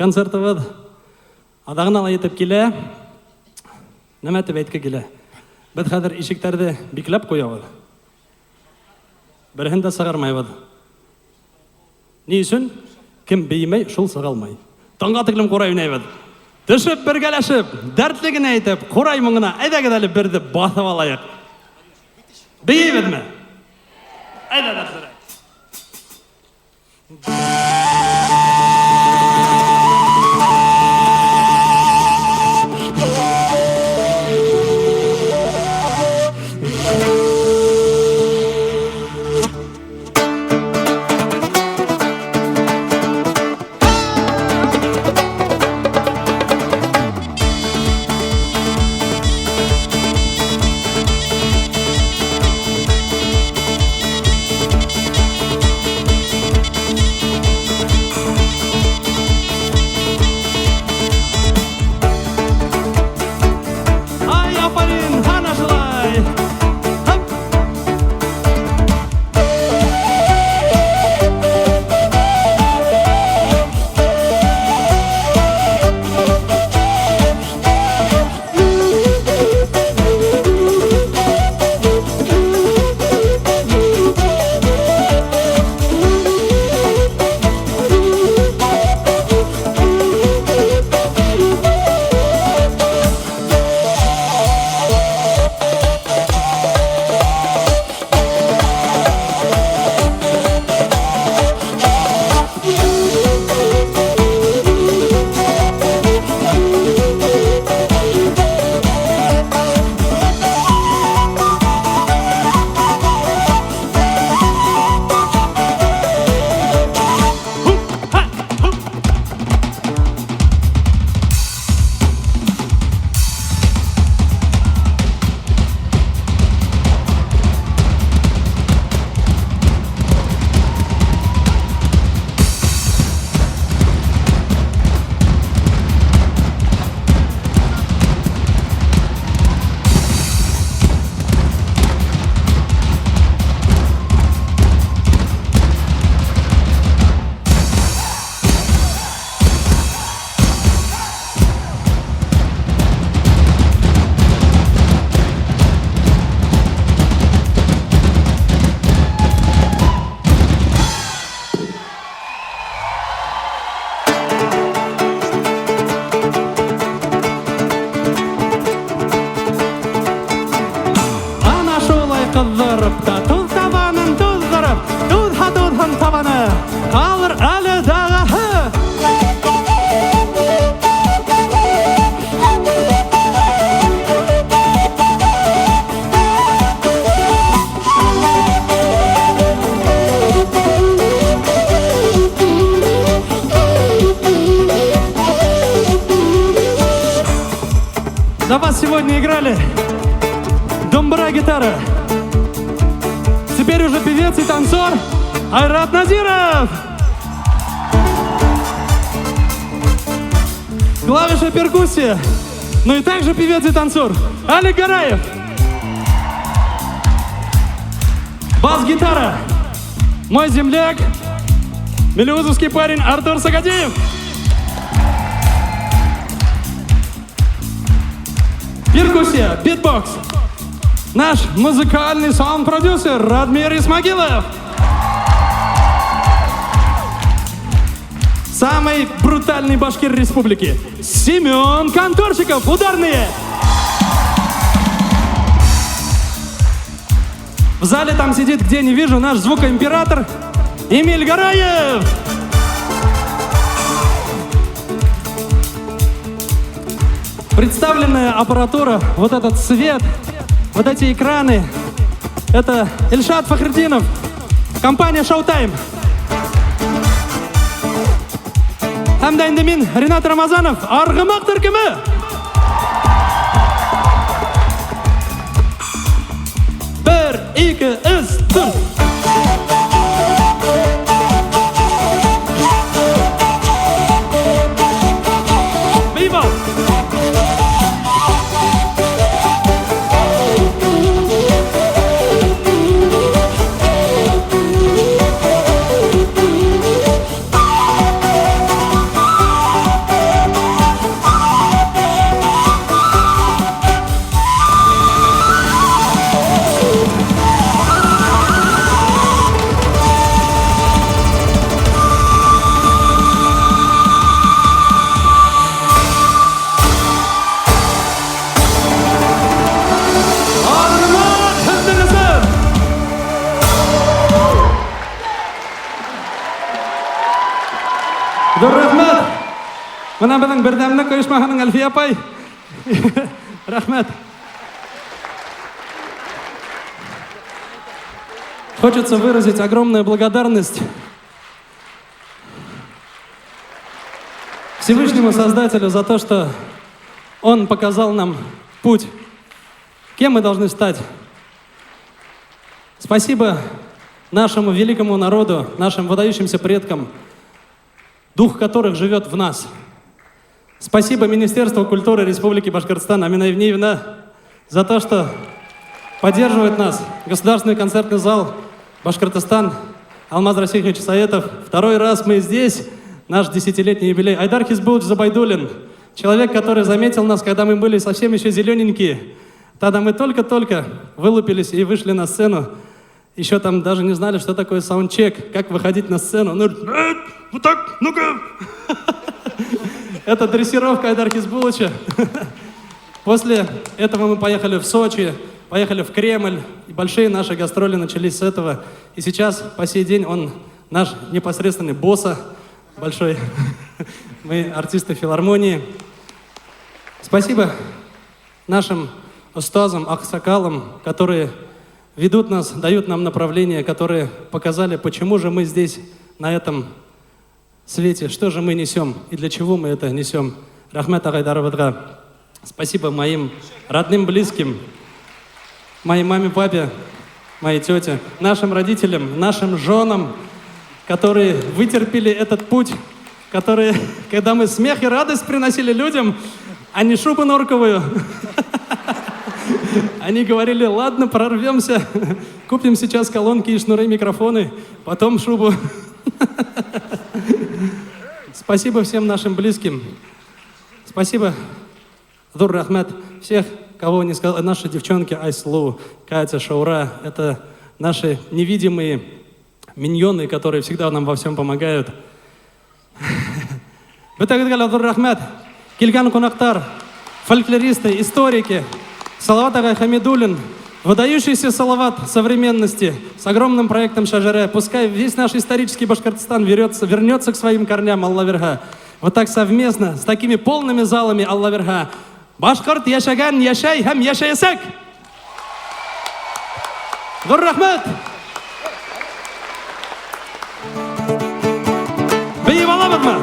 Концертыбыз адағын ала етіп келе, нәмәтіп әйткі келе. Біз қазір ишектерді биклеп қоябыз. Бірін де сығармайбыз. Не үшін? Кім беймей, шул сығалмай. Таңға тіклім қорай үнейбіз. Түшіп біргелешіп, дәртлігін әйтіп, қорай мұңына әйдәгедәлі бірді басып алайық. Бейбіз ме? Әйдәдәлі. За вас сегодня играли домбра, гитара. Теперь уже певец и танцор Айрат Назиров. Клавиша, перкуссия. Ну и также певец и танцор Алик Гараев. Бас-гитара. Мой земляк, мелеузовский парень Артур Сагадеев. Перкуссия, битбокс. Наш музыкальный саунд-продюсер Радмир Исмагилов. Самый брутальный башкир республики Семен Конторщиков, ударные. В зале там сидит, где не вижу, наш звукоимператор Эмиль Гараев. Представленная аппаратура, вот этот свет, вот эти экраны, это Ильшат Фахриддинов, компания Showtime. Хамда енді мен Ринат Рамазанов, Арғымақ Түркімі. Бір, екі, үш, төрт. Бейбал. Dur рахмет. Мына біздің бірдәмлік ұйышмағының Әлфия апай. Рахмет. Хочется выразить огромную благодарность Всевышнему Создателю за то, что Он показал нам путь, кем мы должны стать. Спасибо нашему великому народу, нашим выдающимся предкам, дух которых живет в нас. Спасибо Министерству культуры Республики Башкортостан Амина Евгеньевна за то, что поддерживает нас. Государственный концертный зал Башкортостан, Алмаз Расихович Саетов. Второй раз мы здесь, наш 10-летний юбилей. Айдар Хизбулович Забайдулин, человек, который заметил нас, когда мы были совсем еще зелененькие. Тогда мы только-только вылупились и вышли на сцену. Еще там даже не знали, что такое саундчек, как выходить на сцену. Он говорит, вот так, ну-ка. Это дрессировка Айдар Хизбуловича. После этого мы поехали в Сочи, поехали в Кремль. И большие наши гастроли начались с этого. И сейчас, по сей день, он наш непосредственный босса большой. Мы артисты филармонии. Спасибо нашим устазам, аксакалам, которые ведут нас, дают нам направление, которые показали, почему же мы здесь, на этом свете, что же мы несем и для чего мы это несем. Рахмет Агайдароватга. Спасибо моим родным, близким, моей маме, папе, моей тете, нашим родителям, нашим женам, которые вытерпели этот путь, которые, когда мы смех и радость приносили людям, а не шубу норковую, они говорили, ладно, прорвемся, купим сейчас колонки и шнуры, микрофоны, потом шубу. Спасибо всем нашим близким. Спасибо, Дур Рахмет, всех, кого не сказал, наши девчонки Айслу, Катя, Шаура, это наши невидимые миньоны, которые всегда нам во всем помогают. Дур Рахмет, Кильган Кунактар, фольклористы, историки, Салават Агай Хамидуллин, выдающийся салават современности с огромным проектом Шажаре. Пускай весь наш исторический Башкортостан вернется к своим корням, Алла Верха. Вот так совместно, с такими полными залами, Алла Верха. Башкорт яшаган, яшай, хам яшаясак. Дур Рахмет. Бейб Алабадма.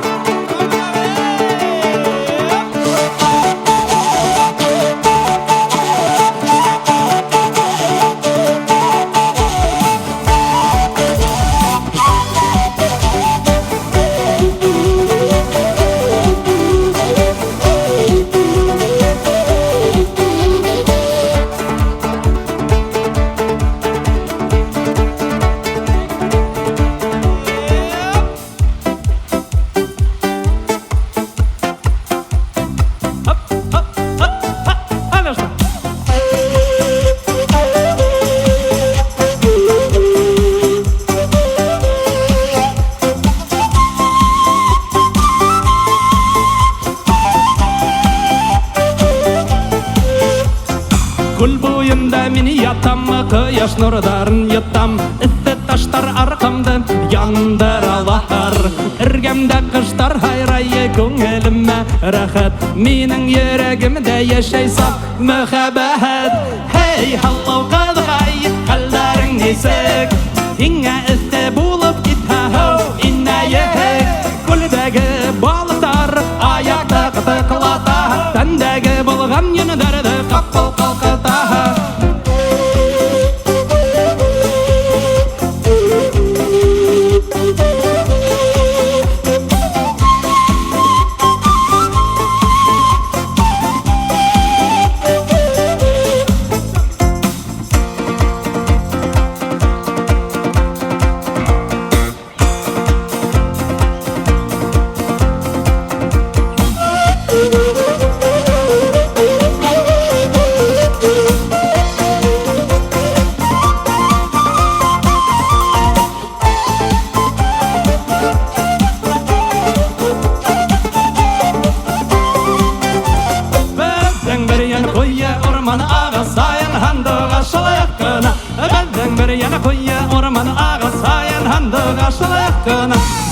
Кояш нурдарын йоттам, ісі таштар арқамды яндыралар. Іргемді қыштар хайрайы көңіліме рахат, менің ерегімде яшайсақ мұхаббат. Хей, халлау қадғай, қалдарың несік, еңе ісі болып китхау инайық. Көлбәгі балықтар аяқты қытықлата, тәндәгі болған енідерді қапқыл қалқыта.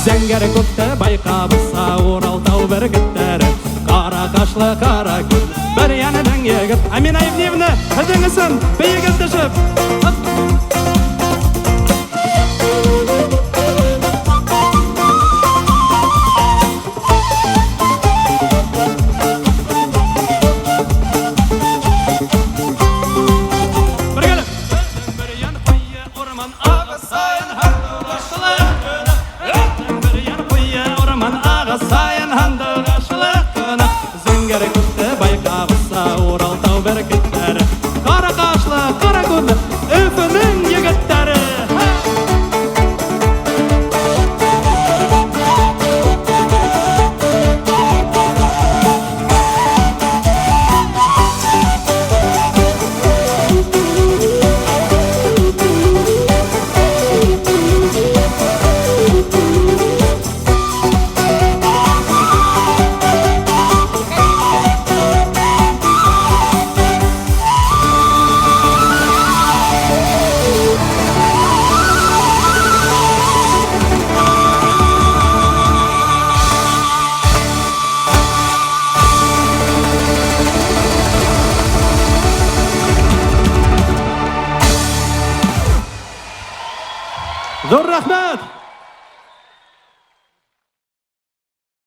Зәңгәр көкті байқап kaşlı kara gül Bir yanıdan yegit Amina Evnevna Hıdınısın Beyigil düşüp Kara kaşlı, kara gözlü, öfünün yigitleri. Zor rahmet.